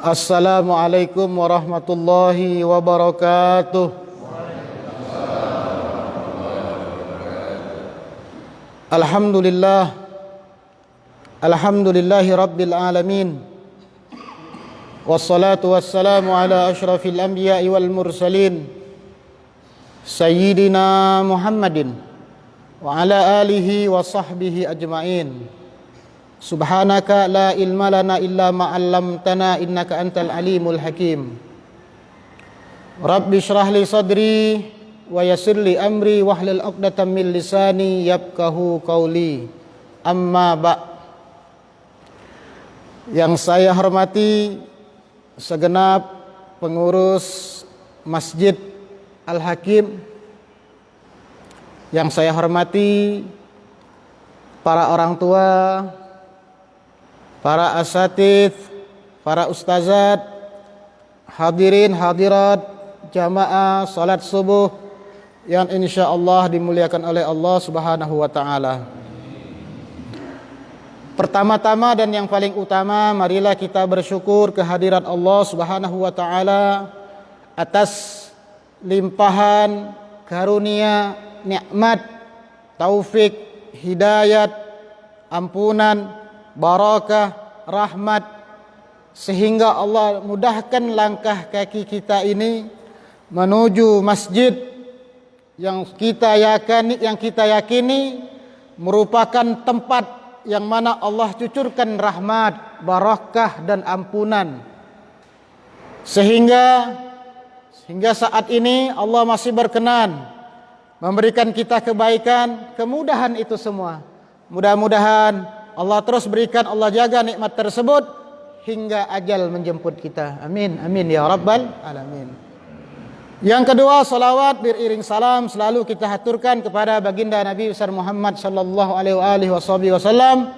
Assalamualaikum warahmatullahi wabarakatuh. Alhamdulillahi rabbil alamin. Wassalatu wassalamu ala ashrafil anbiya'i wal mursalin Sayyidina Muhammadin wa ala alihi wa sahbihi ajma'in. Subhanaka la ilma lana illa ma 'allamtana innaka antal alimul hakim. Rabbi shrah li sadri wa yassir li amri wahlul 'uqdatam min lisani yafqahu qawli. Amma ba'. Yang saya hormati segenap pengurus Masjid Al-Hakim, yang saya hormati para orang tua, para asatidz, para ustazat, hadirin hadirat jamaah salat subuh yang insyaallah dimuliakan oleh Allah Subhanahu wa taala. Pertama-tama dan yang paling utama, marilah kita bersyukur kehadirat Allah Subhanahu wa taala atas limpahan karunia, nikmat, taufik, hidayat, ampunan, barakah, rahmat, sehingga Allah mudahkan langkah kaki kita ini menuju masjid yang kita yakini merupakan tempat yang mana Allah cucurkan rahmat, barakah dan ampunan. Sehingga saat ini Allah masih berkenan memberikan kita kebaikan, kemudahan itu semua. Mudah-mudahan Allah terus berikan, Allah jaga nikmat tersebut hingga ajal menjemput kita. Amin, amin ya rabbal alamin. Yang kedua, salawat beriring salam selalu kita haturkan kepada baginda Nabi besar Muhammad sallallahu alaihi wasallam,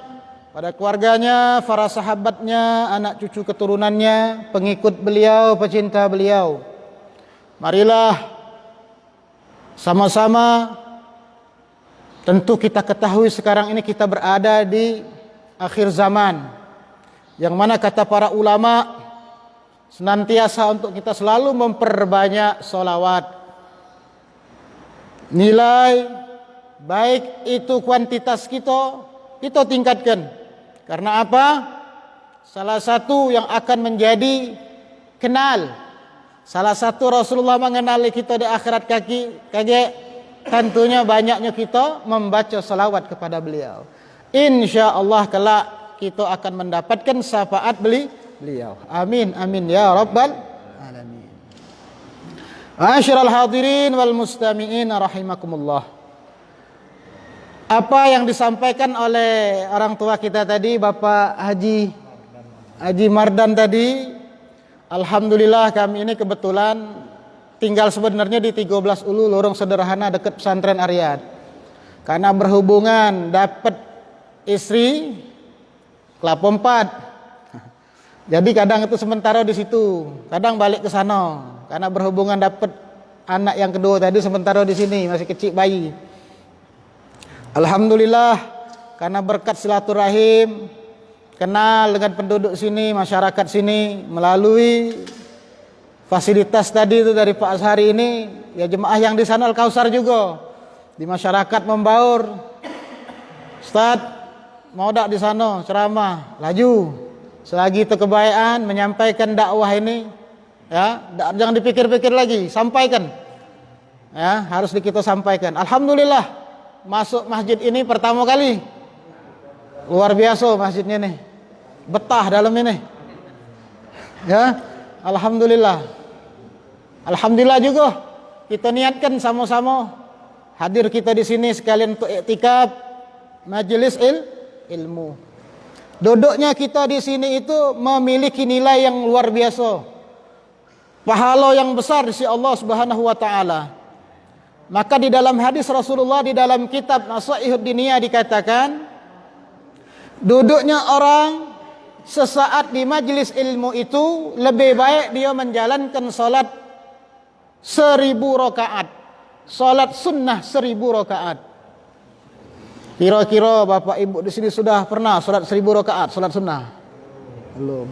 pada keluarganya, para sahabatnya, anak cucu keturunannya, pengikut beliau, pecinta beliau. Marilah sama-sama, tentu kita ketahui sekarang ini kita berada di akhir zaman, yang mana kata para ulama senantiasa untuk kita selalu memperbanyak sholawat. Nilai baik itu kuantitas kita tingkatkan. Karena apa? Salah satu yang akan menjadi kenal, salah satu Rasulullah mengenali kita di akhirat tentunya banyaknya kita membaca salawat kepada beliau. Insya Allah kelak kita akan mendapatkan syafaat beliau. Amin, amin ya rabbal alamin. Ma'asyiral hadirin wal mustami'in rahimakumullah. Apa yang disampaikan oleh orang tua kita tadi, Bapak Haji Mardan tadi, alhamdulillah kami ini kebetulan tinggal sebenarnya di 13 Ulu, lorong sederhana dekat pesantren Aryad. Karena berhubungan dapat istri Kelapa 4. Jadi kadang itu sementara di situ, kadang balik ke sana. Karena berhubungan dapat anak yang kedua tadi, sementara di sini masih kecil bayi. Alhamdulillah, karena berkat silaturahim, kenal dengan penduduk sini, masyarakat sini, melalui fasilitas tadi itu dari Pak Azhari ini, ya jemaah yang di sana Al-Kausar juga, di masyarakat membaur. Ustaz, mau dak di sana ceramah, laju. Selagi itu kebaikan menyampaikan dakwah ini, ya, jangan dipikir-pikir lagi, sampaikan. Ya, harus kita sampaikan. Alhamdulillah, masuk masjid ini pertama kali. Luar biasa masjidnya nih. Betah dalam ini. Ya, alhamdulillah. Alhamdulillah juga kita niatkan sama-sama hadir kita di sini sekalian untuk iktikaf majelis ilmu. Duduknya kita di sini itu memiliki nilai yang luar biasa, pahala yang besar di sisi Allah Subhanahu wa taala. Maka di dalam hadis Rasulullah, di dalam kitab Nasaihud Diniyah dikatakan, duduknya orang sesaat di majelis ilmu itu lebih baik dia menjalankan salat 1000 rakaat, salat sunnah 1000 rakaat. Kira-kira Bapak Ibu di sini sudah pernah salat 1000 rakaat, salat sunnah? Belum.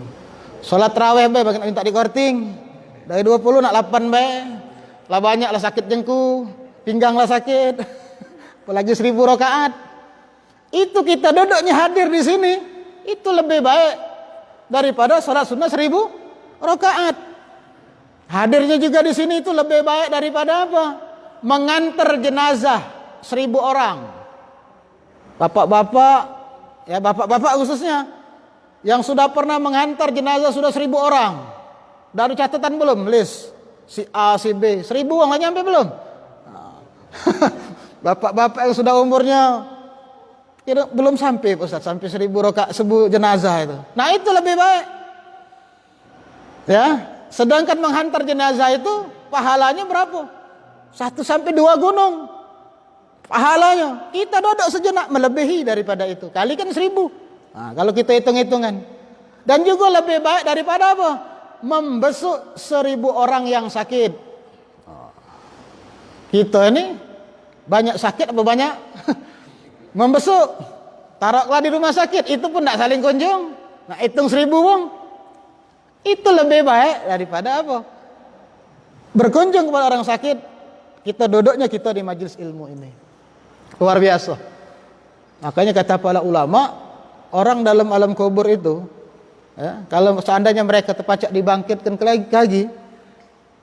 Sholat tarawih be bagi minta dikorting. Dari 20 nak 8 be. Lah banyak lah sakit jengku, pinggang lah sakit. Apalagi 1000 rakaat. Itu kita duduknya hadir di sini, itu lebih baik daripada sholat sunnah 1000 rakaat. Hadirnya juga di sini itu lebih baik daripada apa? Mengantar jenazah 1000 orang. Bapak-bapak, ya bapak-bapak khususnya, yang sudah pernah mengantar jenazah sudah 1000 orang. Dari catatan belum? List si A, si B, 1000 nggak nyampe belum? Bapak-bapak yang sudah umurnya belum sampai Ustaz, sampai 1000 rakaat sebuah jenazah itu. Nah itu lebih baik. Ya, sedangkan menghantar jenazah itu pahalanya berapa? 1 sampai 2 gunung. Pahalanya kita duduk sejenak melebihi daripada itu. Kali kan 1000. Nah, kalau kita hitung-hitungan. Dan juga lebih baik daripada apa? Membesuk 1000 orang yang sakit. Kita ini banyak sakit apa banyak? Membesuk. Taruhlah di rumah sakit, itu pun tidak saling kunjung. Nah, hitung 1000 wong. Itu lebih baik daripada apa? Berkunjung kepada orang sakit. Kita duduknya kita di majelis ilmu ini. Luar biasa. Makanya kata para ulama, orang dalam alam kubur itu, ya, kalau seandainya mereka terpacak dibangkitkan lagi,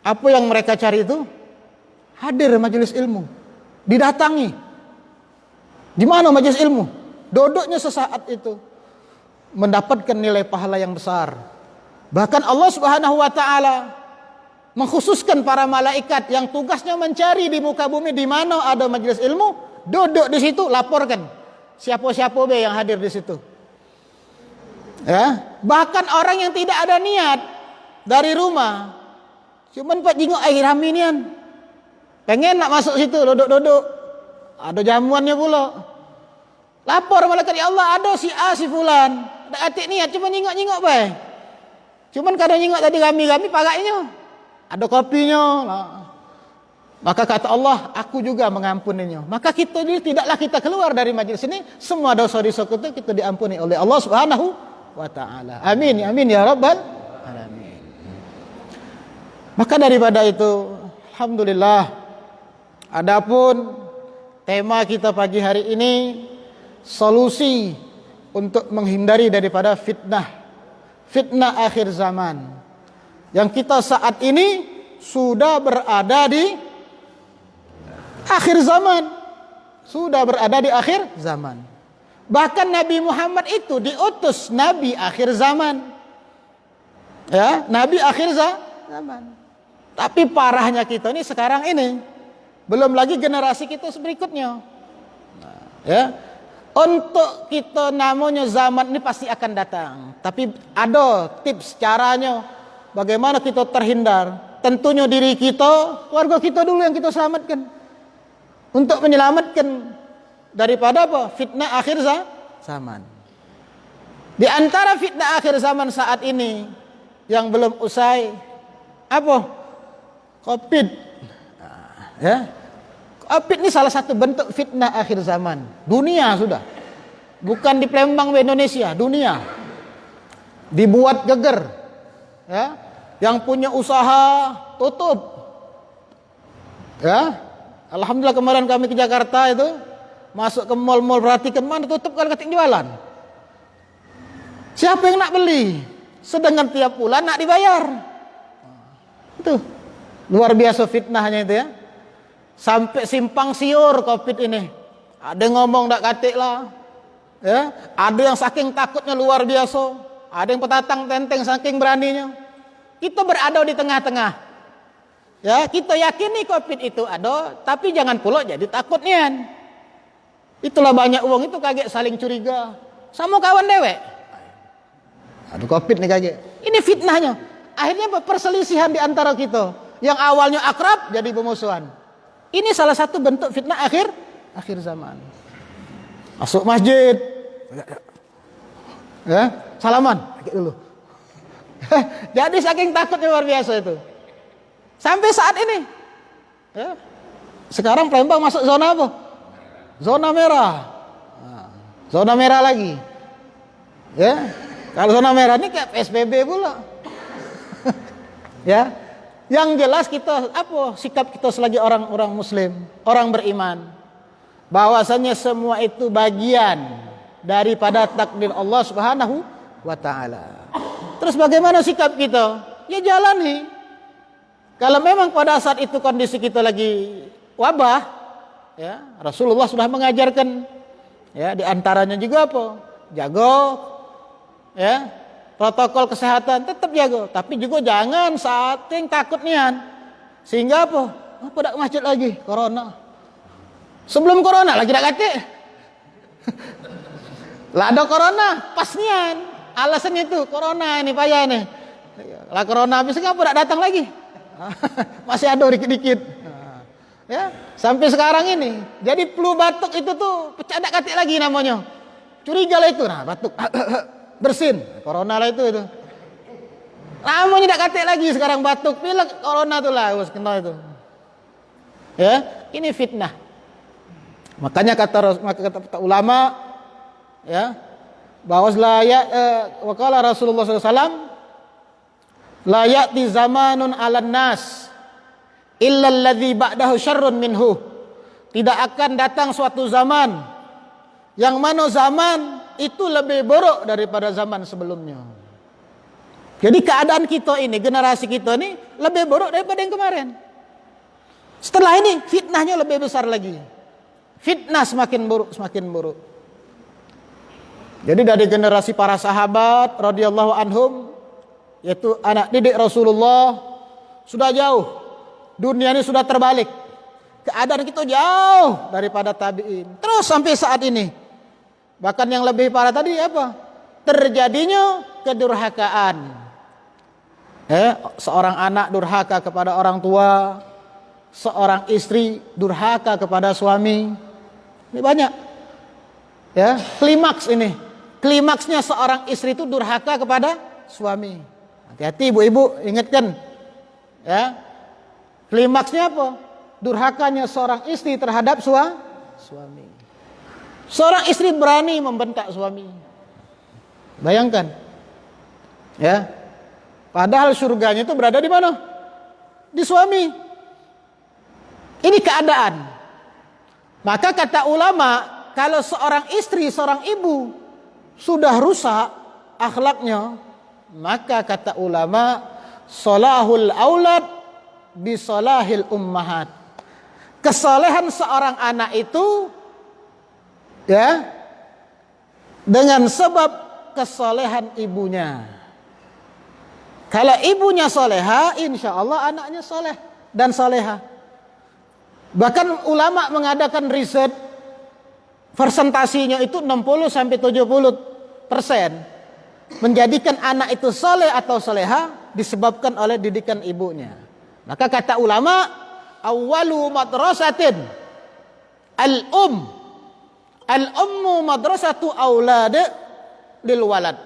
apa yang mereka cari itu? Hadir majelis ilmu, didatangi. Di mana majelis ilmu? Duduknya sesaat itu mendapatkan nilai pahala yang besar. Bahkan Allah Subhanahu wa taala mengkhususkan para malaikat yang tugasnya mencari di muka bumi di mana ada majelis ilmu, duduk di situ, laporkan siapa-siapa be yang hadir di situ. Ya, bahkan orang yang tidak ada niat dari rumah, cuman pak jingok air raminian, pengen nak masuk situ, duduk-duduk, ada jamuannya pula. Lapor malaikat, ya Allah ada si A si fulan, ada atik niat, cuma nyingok-nyingok bae. Cuman kadang nyingok tadi kami pagainya, ada kopinya. Maka kata Allah, aku juga mengampuninya. Maka kita ini tidaklah kita keluar dari majlis ini, semua dosa-dosa kita diampuni oleh Allah Subhanahu wa taala. Amin, amin ya rabbal alamin. Maka daripada itu, alhamdulillah, adapun tema kita pagi hari ini, solusi untuk menghindari daripada fitnah akhir zaman. Yang kita saat ini sudah berada di akhir zaman. Sudah berada di akhir zaman. Bahkan Nabi Muhammad itu diutus Nabi akhir zaman. Ya, Nabi akhir zaman. Tapi parahnya kita ini sekarang ini, belum lagi generasi kita berikutnya. Ya, untuk kita namanya zaman ini pasti akan datang. Tapi ada tips caranya bagaimana kita terhindar. Tentunya diri kita, keluarga kita dulu yang kita selamatkan. Untuk menyelamatkan daripada apa? Fitnah akhir zaman. Di antara fitnah akhir zaman saat ini yang belum usai, apa? Covid. Ya. Covid ini salah satu bentuk fitnah akhir zaman. Dunia sudah. Bukan di Palembang Indonesia, dunia. Dibuat geger. Ya. Yang punya usaha tutup. Ya. Alhamdulillah kemarin kami ke Jakarta itu, masuk ke mal-mal, perhatikan mana tutup kalau ketik jualan. Siapa yang nak beli? Sedangkan tiap bulan nak dibayar. Itu luar biasa fitnahnya itu ya. Sampai simpang siur Covid ini. Ada yang ngomong tak katik lah. Ya, ada yang saking takutnya luar biasa. Ada yang petatang tenteng saking beraninya. Kita berada di tengah-tengah. Ya, kita yakini Covid itu ada, tapi jangan pula jadi takutnya. Itulah banyak uang itu kaget saling curiga. Sama kawan dewek. Aduh Covid nih kaget. Ini fitnahnya. Akhirnya perselisihan di antara kita. Yang awalnya akrab jadi bermusuhan. Ini salah satu bentuk fitnah akhir zaman. Masuk masjid. Ya, salaman dulu. Jadi saking takutnya luar biasa itu. Sampai saat ini. Ya. Sekarang Palembang masuk zona apa? Zona merah. Nah, zona merah lagi. Ya. Kalau zona merah ini kayak PSBB pula. Ya. Yang jelas kita apa sikap kita selagi orang-orang muslim, orang beriman, bahwasanya semua itu bagian daripada takdir Allah Subhanahu wa taala. Terus bagaimana sikap kita? Ya jalani. Kalau memang pada saat itu kondisi kita lagi wabah, ya, Rasulullah sudah mengajarkan, ya, di antaranya juga apa? Jaga, ya, protokol kesehatan tetap jaga, tapi juga jangan saking takut nian sehingga apa? Apa dak masjid lagi corona. Sebelum corona lagi dak kate. Lah ada corona pas nian. Alasannya itu corona ini payah nih. Lah corona habis ngapa dak datang lagi? Masih ada dikit-dikit. Ya, sampai sekarang ini. Jadi flu batuk itu tuh pecah dak kate lagi namanya. Curiga lah itu, nah batuk. Bersin, corona lah itu. Namanya tidak kate lagi sekarang batuk, pilek, corona tuh lah, wes kena itu. Ya, ini fitnah. Makanya kata ulama, ya, bahwa wakala Rasulullah SAW, la ya'ti zamanun 'alan nas illa alladhi ba'dahu syarrun minhu. Tidak akan datang suatu zaman yang mana zaman itu lebih buruk daripada zaman sebelumnya. Jadi keadaan kita ini, generasi kita ini lebih buruk daripada yang kemarin. Setelah ini fitnahnya lebih besar lagi. Fitnah semakin buruk, semakin buruk. Jadi dari generasi para sahabat radhiyallahu anhum, yaitu anak didik Rasulullah, sudah jauh. Dunia ini sudah terbalik. Keadaan kita jauh daripada tabi'in. Terus sampai saat ini. Bahkan yang lebih parah tadi apa? Terjadinya kedurhakaan. Seorang anak durhaka kepada orang tua, seorang istri durhaka kepada suami. Ini banyak. Ya, klimaks ini. Klimaksnya seorang istri itu durhaka kepada suami. Hati-hati ibu-ibu, ingatkan. Ya. Klimaksnya apa? Durhakanya seorang istri terhadap suami. Seorang istri berani membentak suami. Bayangkan. Ya. Padahal surganya itu berada di mana? Di suami. Ini keadaan. Maka kata ulama, kalau seorang istri, seorang ibu sudah rusak akhlaknya, maka kata ulama, salahul aulad bisalahil ummahat. Kesalehan seorang anak itu, ya, dengan sebab kesalehan ibunya. Kalau ibunya soleha, insya Allah anaknya soleh dan soleha. Bahkan ulama mengadakan riset, persentasinya itu 60-70% menjadikan anak itu soleh atau soleha disebabkan oleh didikan ibunya. Maka kata ulama, awwalu madrasatin al-ummu madrasatu aulad lil walad.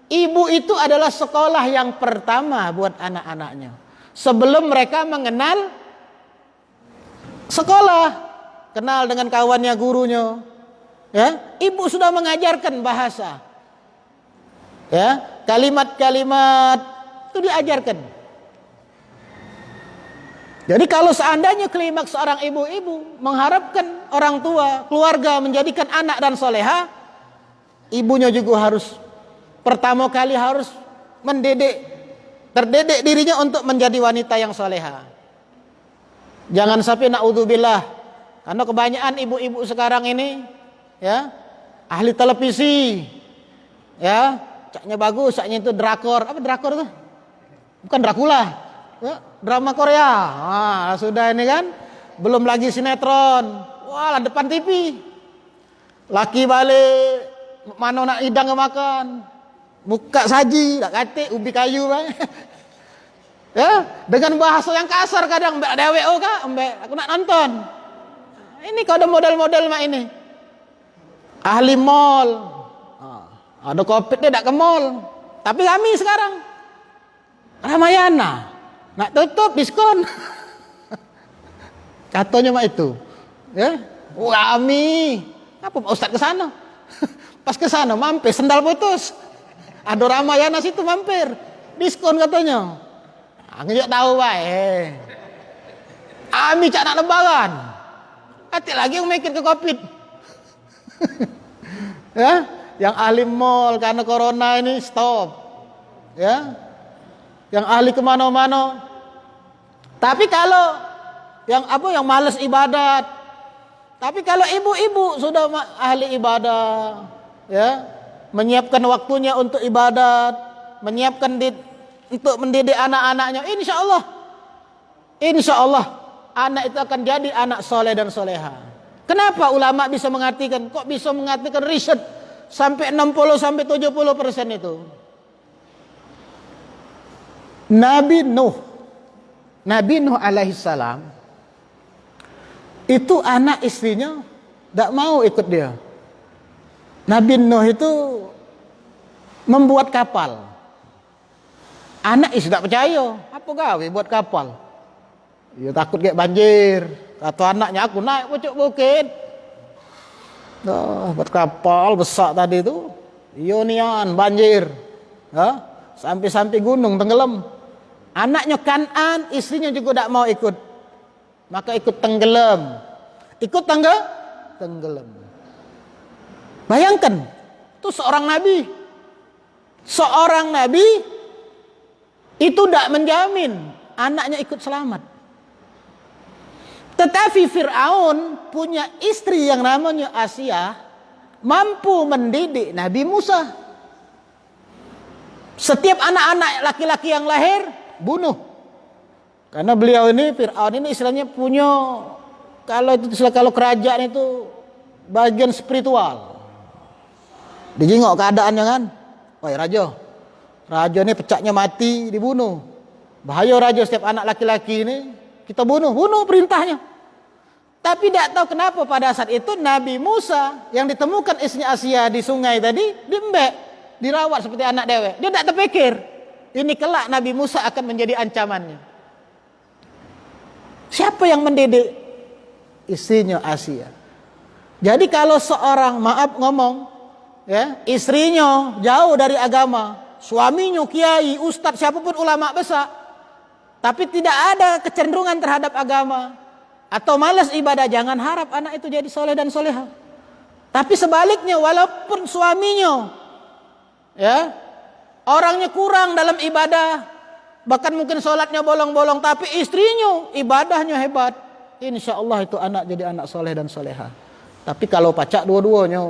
Ibu itu adalah sekolah yang pertama buat anak-anaknya. Sebelum mereka mengenal sekolah, kenal dengan kawannya, gurunya, ya, ibu sudah mengajarkan bahasa, ya, kalimat-kalimat itu diajarkan. Jadi kalau seandainya klimaks seorang ibu-ibu mengharapkan orang tua, keluarga menjadikan anak dan soleha, ibunya juga harus pertama kali harus terdidik dirinya untuk menjadi wanita yang soleha. Jangan sampai naudzubillah, karena kebanyakan ibu-ibu sekarang ini, ya, ahli televisi, ya, caknya bagus, caknya itu drakor. Apa drakor itu? Bukan Dracula, ya, drama Korea. Nah, sudah ini kan, belum lagi sinetron. Wah, depan TV, laki balik, mana nak hidang makan, muka saji, tak kate, ubi kayu, ya, dengan bahasa yang kasar kadang, mbak DWO kah, mbak aku nak nonton. Ini kau ada model-model mak ini, ahli mall, ada covid dia tak ke mall, tapi kami sekarang Ramayana, nak tutup diskon, katanya mak itu, ya, kami, apa Pak Ustadz ke sana, pas ke sana mampir sendal putus. Ada Ramayana situ mampir. diskon katanya. Ngejak tahu bae. Ami cak nak lebaran. Hati lagi yang mikir ke Covid. Ya, yang ahli mall karena corona ini stop. Ya. Yang ahli kemana-mana. Tapi kalau yang malas ibadat. Tapi kalau ibu-ibu sudah ahli ibadah, ya, menyiapkan waktunya untuk ibadat, menyiapkan untuk mendidik anak-anaknya, insya Allah anak itu akan jadi anak soleh dan soleha. Kenapa ulama bisa mengartikan? Kok bisa mengartikan riset sampai 60 sampai 70% itu? Nabi Nuh alaihissalam itu anak istrinya tidak mau ikut dia. Nabi Nuh itu membuat kapal. Anak istri tidak percaya. Apa gawe buat kapal? Ya takut kayak banjir. Kata anaknya, aku naik pucuk bukit. Buat kapal besar tadi itu. Ionian banjir. Sampai-sampai gunung tenggelam. Anaknya Kan'an, istrinya juga tidak mau ikut. Maka ikut tenggelam. Tenggelam. Bayangkan, itu seorang nabi. Seorang nabi itu tidak menjamin anaknya ikut selamat. Tetapi Fir'aun punya istri yang namanya Asia, mampu mendidik Nabi Musa. Setiap anak-anak laki-laki yang lahir, bunuh. Karena beliau ini, Fir'aun ini istilahnya punya, kalau kerajaan itu bagian spiritual. Dijengok keadaannya kan. Wah raja ini pecaknya mati, dibunuh. Bahaya raja, setiap anak laki-laki ini kita bunuh perintahnya. Tapi tidak tahu kenapa pada saat itu Nabi Musa yang ditemukan istrinya Asia di sungai tadi diembek, dirawat seperti anak dewek. Dia tidak terpikir ini kelak Nabi Musa akan menjadi ancamannya. Siapa yang mendidik? Istrinya Asia. Jadi kalau seorang istrinya jauh dari agama, suaminya kiai, ustadz, siapapun ulama besar, tapi tidak ada kecenderungan terhadap agama atau malas ibadah, jangan harap anak itu jadi soleh dan soleha. Tapi sebaliknya, walaupun suaminya orangnya kurang dalam ibadah, bahkan mungkin sholatnya bolong-bolong, tapi istrinya ibadahnya hebat, insya Allah itu anak jadi anak soleh dan soleha. Tapi kalau pacak dua-duanya,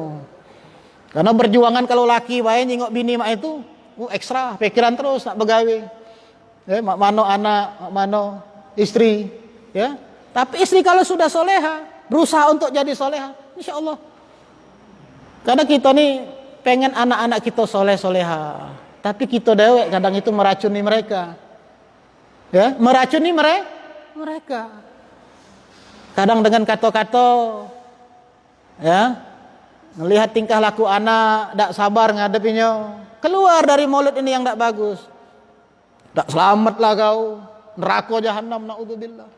karena berjuangan kalau laki wae nyingok bini mak itu ekstra, pikiran terus nak begawe. Mak mano anak, mak mano istri, ya. Tapi istri kalau sudah soleha, berusaha untuk jadi soleha, insya Allah. Karena kita nih pengen anak-anak kita soleh-soleha, tapi kita dewek kadang itu meracuni mereka, ya, meracuni mereka. Kadang dengan kata-kata, ya, melihat tingkah laku anak, tidak sabar ngadepinya, keluar dari maulid ini yang tidak bagus. Tak selamatlah kau, neraka jahanam, naudzubillah.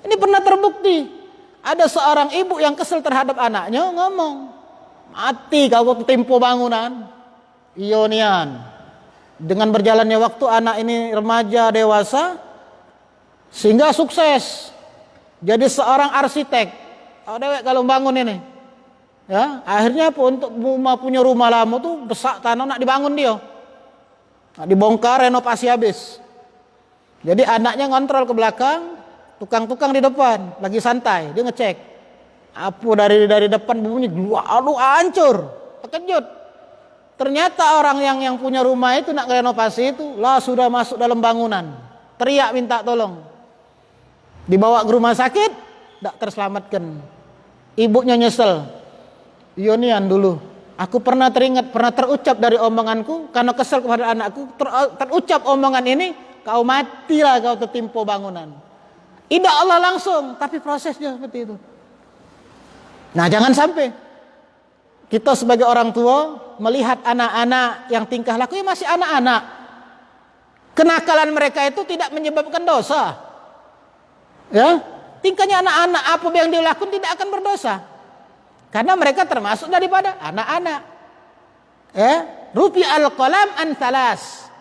Ini pernah terbukti. Ada seorang ibu yang kesel terhadap anaknya, ngomong, mati kau waktu tempo bangunan. Ionian. Dengan berjalannya waktu anak ini remaja dewasa, sehingga sukses jadi seorang arsitek. Kalau bangun ini, ya, akhirnya untuk punya rumah lama tuh besar tanah nak dibangun dia. Dibongkar, renovasi habis. Jadi anaknya ngontrol ke belakang, tukang-tukang di depan lagi santai, dia ngecek. Apa dari depan bunyi, aduh hancur, terkejut. Ternyata orang yang punya rumah itu nak renovasi itu lah sudah masuk dalam bangunan. Teriak minta tolong. Dibawa ke rumah sakit, tidak terselamatkan. Ibunya nyesel. Ionian dulu, aku pernah terucap dari omonganku, karena kesel kepada anakku, terucap omongan ini, kau matilah kau tertimpa bangunan. Tidak Allah langsung, tapi prosesnya seperti itu. Nah, jangan sampai kita sebagai orang tua melihat anak-anak yang tingkah lakunya masih anak-anak, kenakalan mereka itu tidak menyebabkan dosa. Ya, tingkahnya anak-anak, apa yang dia lakukan tidak akan berdosa. Karena mereka termasuk daripada anak-anak. Ya, rufi al-qalam an thalas.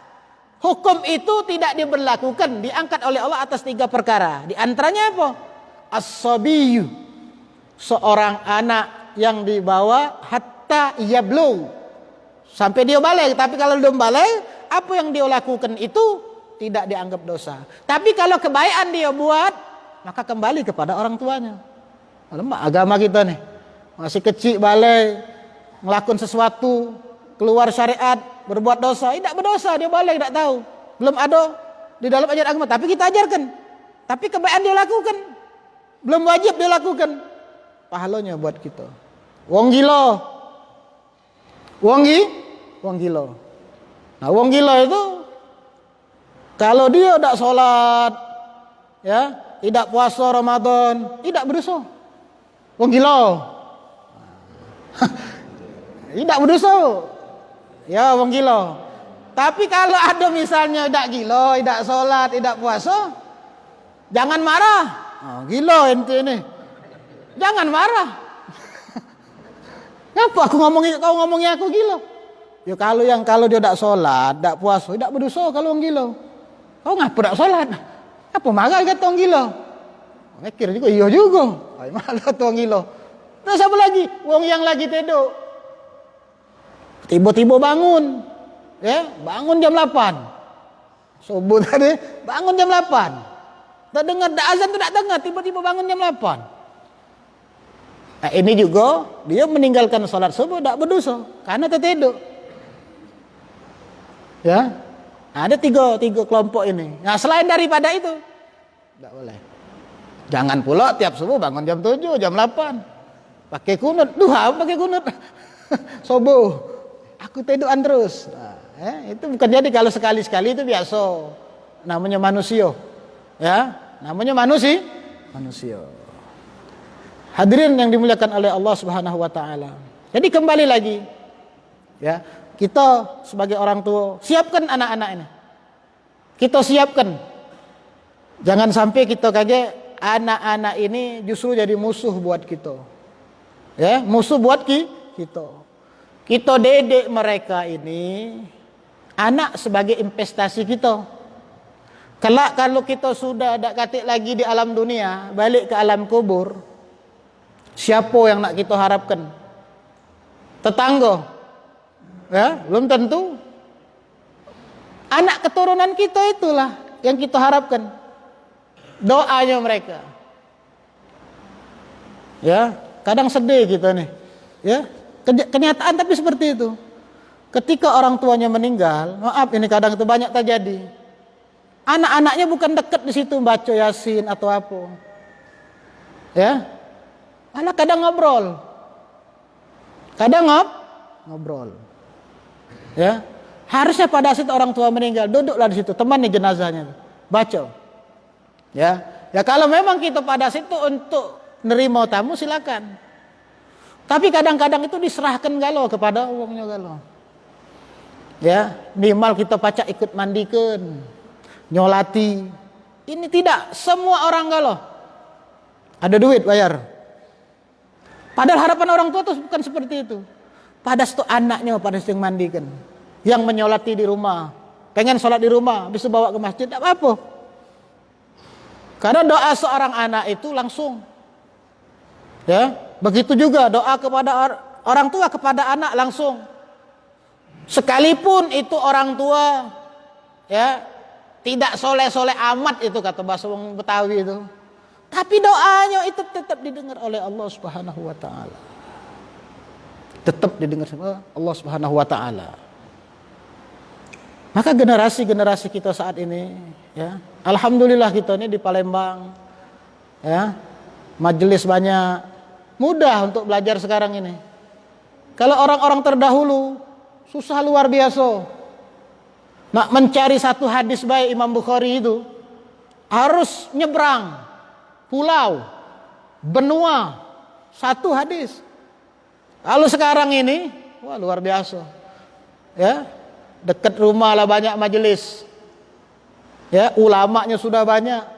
Hukum itu tidak diberlakukan, diangkat oleh Allah atas 3 perkara. Di antaranya apa? As-sabiyyu, seorang anak yang dibawa hatta yablugh, sampai dia balik. Tapi kalau belum balik, apa yang dia lakukan itu tidak dianggap dosa. Tapi kalau kebaikan dia buat, maka kembali kepada orang tuanya. Lemah agama kita nih, masih kecil balik, ngelakuin sesuatu keluar syariat, berbuat dosa, tidak berdosa, dia balik tidak tahu, belum ada di dalam ajaran agama, tapi kita ajarkan. Tapi kebaikan dia lakukan, belum wajib dia lakukan, pahalanya buat kita. Wong gila, wong gila. Nah, wong gila itu kalau dia tidak sholat, ya, tidak puasa Ramadan, tidak berdosa. Wong gila, tidak berdosa. Ya, wong gila. Tapi kalau ada misalnya tidak gila, tidak sholat, tidak puasa, jangan marah. Oh, gila ente ini, jangan marah. Ngapa kau ngomongin aku gila? Ya kalau dia tidak sholat, tidak puasa, tidak berdosa kalau wong gila. Kau ngapa tidak sholat? Apa marah kata wong gila? Mikir juga, iya juga. Ay malah kata wong gila. Terus apa lagi? Wong yang lagi tidur tiba-tiba bangun, ya, bangun jam 8. Subuh tadi bangun jam 8. Tak dengar azan tu tak dengar, tiba-tiba bangun jam 8. Nah, ini juga dia meninggalkan salat subuh tak berdosa karena tertidur. Ya. Ada tiga kelompok ini. Nah, selain daripada itu tak boleh. Jangan pula tiap subuh bangun jam 7, jam 8. Pakai kunut, duha pakai kunut. Subuh aku tiduran terus. Nah, itu bukan, jadi kalau sekali-sekali itu biasa. Namanya manusia. Ya, namanya manusia. Hadirin yang dimuliakan oleh Allah Subhanahu wa taala. Jadi kembali lagi, ya, kita sebagai orang tua siapkan anak-anak ini. Kita siapkan. Jangan sampai kita kaget anak-anak ini justru jadi musuh buat kita. Ya, musuh buat kita. Kita didik mereka ini anak sebagai investasi kita. Kelak kalau kita sudah tak katik lagi di alam dunia, balik ke alam kubur, siapa yang nak kita harapkan? Tetangga? Ya, belum tentu. Anak keturunan kita itulah yang kita harapkan. Doanya mereka. Ya, kadang sedih kita nih. Ya. Kenyataan tapi seperti itu. Ketika orang tuanya meninggal, maaf ini kadang itu banyak terjadi. Anak-anaknya bukan dekat di situ baca Yasin atau apa. Ya. Malah kadang ngobrol. Ngobrol. Ya. Harusnya pada saat orang tua meninggal, duduklah di situ, temani jenazahnya. Baca. Ya. Ya kalau memang kita pada situ untuk nerima tamu silakan. Tapi kadang-kadang itu diserahkan galau kepada uangnya galau. Ya, minimal kita pacak ikut mandikan, nyolati. Ini tidak semua orang galau. Ada duit bayar. Padahal harapan orang tua itu bukan seperti itu. Pada satu anaknya pada sering mandikan, yang menyolati di rumah, pengen sholat di rumah, bisa bawa ke masjid, tidak apa-apa. Karena doa seorang anak itu langsung. Ya. Begitu juga doa kepada orang tua kepada anak langsung. Sekalipun itu orang tua ya tidak soleh-soleh amat, itu kata bahasa wong Betawi itu. Tapi doanya itu tetap didengar oleh Allah Subhanahu wa taala. Tetap didengar oleh Allah Subhanahu wa taala. Maka generasi-generasi kita saat ini ya, alhamdulillah kita ini di Palembang ya, majelis banyak. Mudah untuk belajar sekarang ini. Kalau orang-orang terdahulu susah luar biasa. Nak mencari satu hadis baik Imam Bukhari itu harus nyebrang pulau, benua, satu hadis. Kalau sekarang ini, wah luar biasa. Ya, dekat rumah lah banyak majelis. Ya, ulamanya sudah banyak.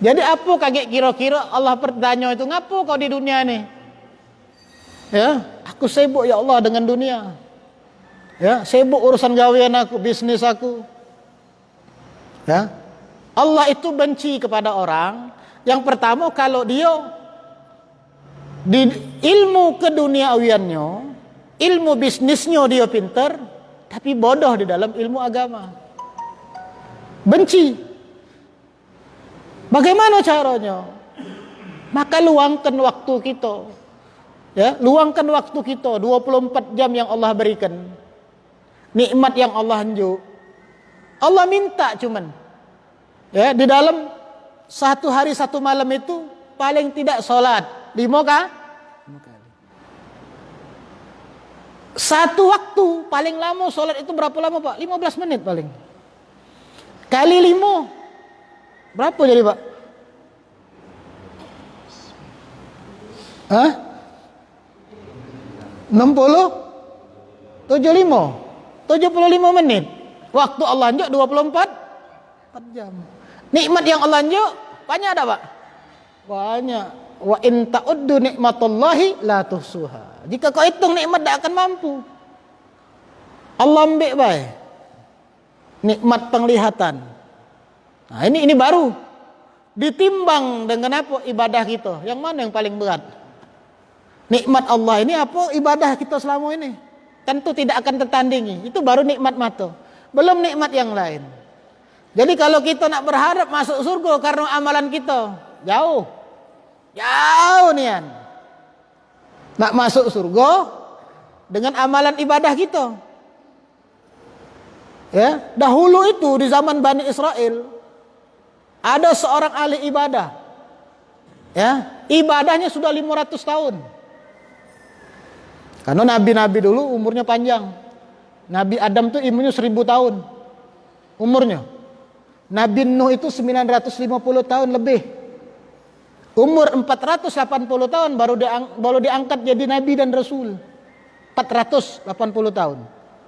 Jadi apa kaget kira-kira Allah bertanya itu, ngapo kau di dunia ini? Ya, aku sibuk ya Allah dengan dunia. Ya, sibuk urusan gawean aku, bisnis aku. Ya. Allah itu benci kepada orang yang pertama kalau dia di ilmu keduniawiannya, ilmu bisnisnya dia pinter, tapi bodoh di dalam ilmu agama. Benci. Bagaimana caranya? Maka luangkan waktu kita. Ya, luangkan waktu kita 24 jam yang Allah berikan. Nikmat yang Allah anjuk. Allah minta cuman ya di dalam satu hari satu malam itu paling tidak sholat 5 kali. Satu waktu paling lama sholat itu berapa lama Pak? 15 menit paling. Kali 5 berapa jadi Pak? Hah? 60 75 menit. Waktu Allah anjuk 24 jam. Nikmat yang Allah anjuk banyak ada Pak? Banyak. Wa in ta'uddu nikmatallahi la tuhsuha. Jika kau hitung nikmat tak akan mampu. Allah ambil baik. Nikmat penglihatan. Nah, ini baru ditimbang dengan apa ibadah kita. Yang mana yang paling berat? Nikmat Allah ini apa ibadah kita selama ini? Tentu tidak akan tertandingi. Itu baru nikmat mata. Belum nikmat yang lain. Jadi kalau kita nak berharap masuk surga karena amalan kita, jauh nian. Nak masuk surga dengan amalan ibadah kita. Ya, dahulu itu di zaman Bani Israel ada seorang ahli ibadah. Ya, ibadahnya sudah 500 tahun. Karena nabi-nabi dulu umurnya panjang. Nabi Adam tuh umurnya 1000 tahun. Umurnya. Nabi Nuh itu 950 tahun lebih. Umur 480 tahun baru diangkat jadi nabi dan rasul. 480 tahun.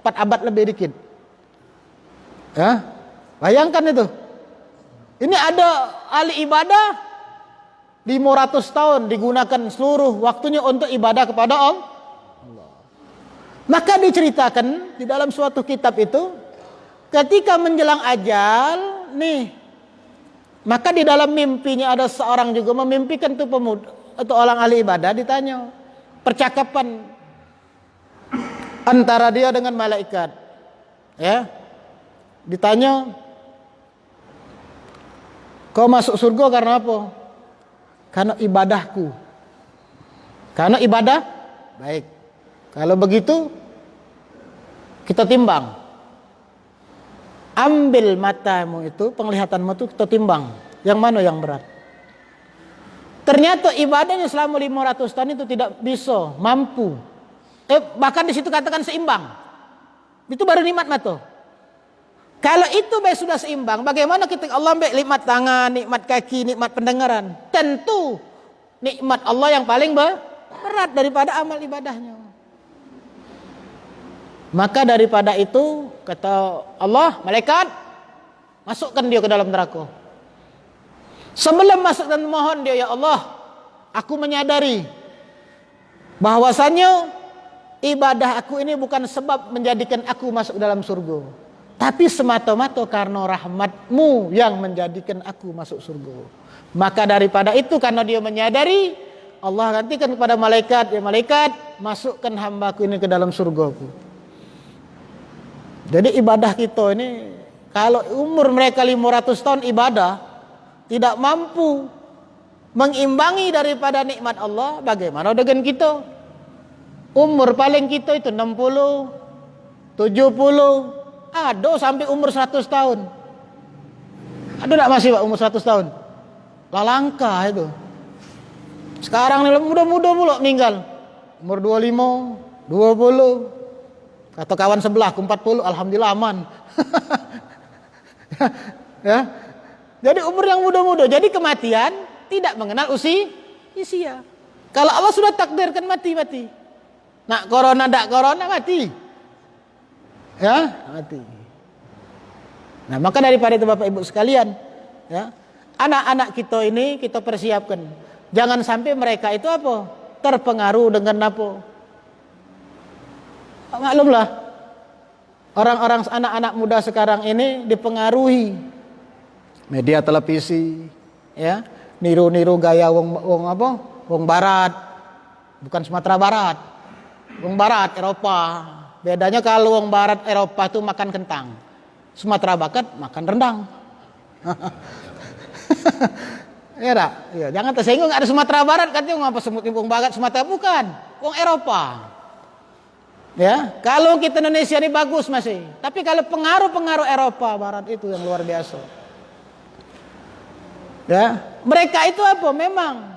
4 abad lebih dikit. Ya. Bayangkan itu. Ini ada ahli ibadah 500 tahun digunakan seluruh waktunya untuk ibadah kepada Allah. Maka diceritakan di dalam suatu kitab itu ketika menjelang ajal nih, maka di dalam mimpinya ada seorang juga memimpikan tuh pemuda atau orang ahli ibadah, ditanya percakapan antara dia dengan malaikat. Ya. Ditanya, kau masuk surga karena apa? Karena ibadahku. Karena ibadah baik. Kalau begitu kita timbang. Ambil matamu itu, penglihatanmu itu kita timbang. Yang mana yang berat? Ternyata ibadahnya selama 500 tahun itu tidak bisa, mampu. Bahkan di situ katakan seimbang. Itu baru nikmat mata. Kalau itu baik sudah seimbang, bagaimana kita Allah ambil nikmat tangan, nikmat kaki, nikmat pendengaran? Tentu nikmat Allah yang paling berat daripada amal ibadahnya. Maka daripada itu kata Allah, malaikat masukkan dia ke dalam neraka. Sebelum masuk dan mohon dia, ya Allah, aku menyadari bahwasannya ibadah aku ini bukan sebab menjadikan aku masuk dalam surga, tapi semata-mata karena rahmat-Mu yang menjadikan aku masuk surga. Maka daripada itu, karena dia menyadari, Allah gantikan kepada malaikat, ya malaikat, masukkan hambaku ini ke dalam surgaku. Jadi ibadah kita ini, kalau umur mereka 500 tahun ibadah tidak mampu mengimbangi daripada nikmat Allah, bagaimana dengan kita? Umur paling kita itu 60, 70, ada sampai umur 100 tahun. Ada tak masih Pak umur 100 tahun? Langka itu. Sekarang ini muda-muda pula meninggal. Umur 25, 20. Kata kawan sebelah, 40, alhamdulillah aman. Ya. Jadi umur yang muda-muda. Jadi kematian tidak mengenal usia. Kalau Allah sudah takdirkan mati. Nak corona, tak corona, mati. Ya, mati. Nah, maka daripada itu Bapak Ibu sekalian, ya, anak-anak kita ini kita persiapkan. Jangan sampai mereka itu apa? Terpengaruh dengan apa? Maklumlah, orang-orang anak-anak muda sekarang ini dipengaruhi media televisi, ya, niru-niru gaya wong barat, bukan Sumatera Barat, wong barat Eropa. Bedanya kalau wong barat Eropa itu makan kentang, Sumatera Barat makan rendang. Ya, ya, jangan tersinggung ada Sumatera Barat katanya ngapa semut wong barat Sumatera, bukan, wong Eropa. Ya, kalau kita Indonesia ini bagus masih, tapi kalau pengaruh-pengaruh Eropa Barat itu yang luar biasa. Ya, mereka itu apa? Memang,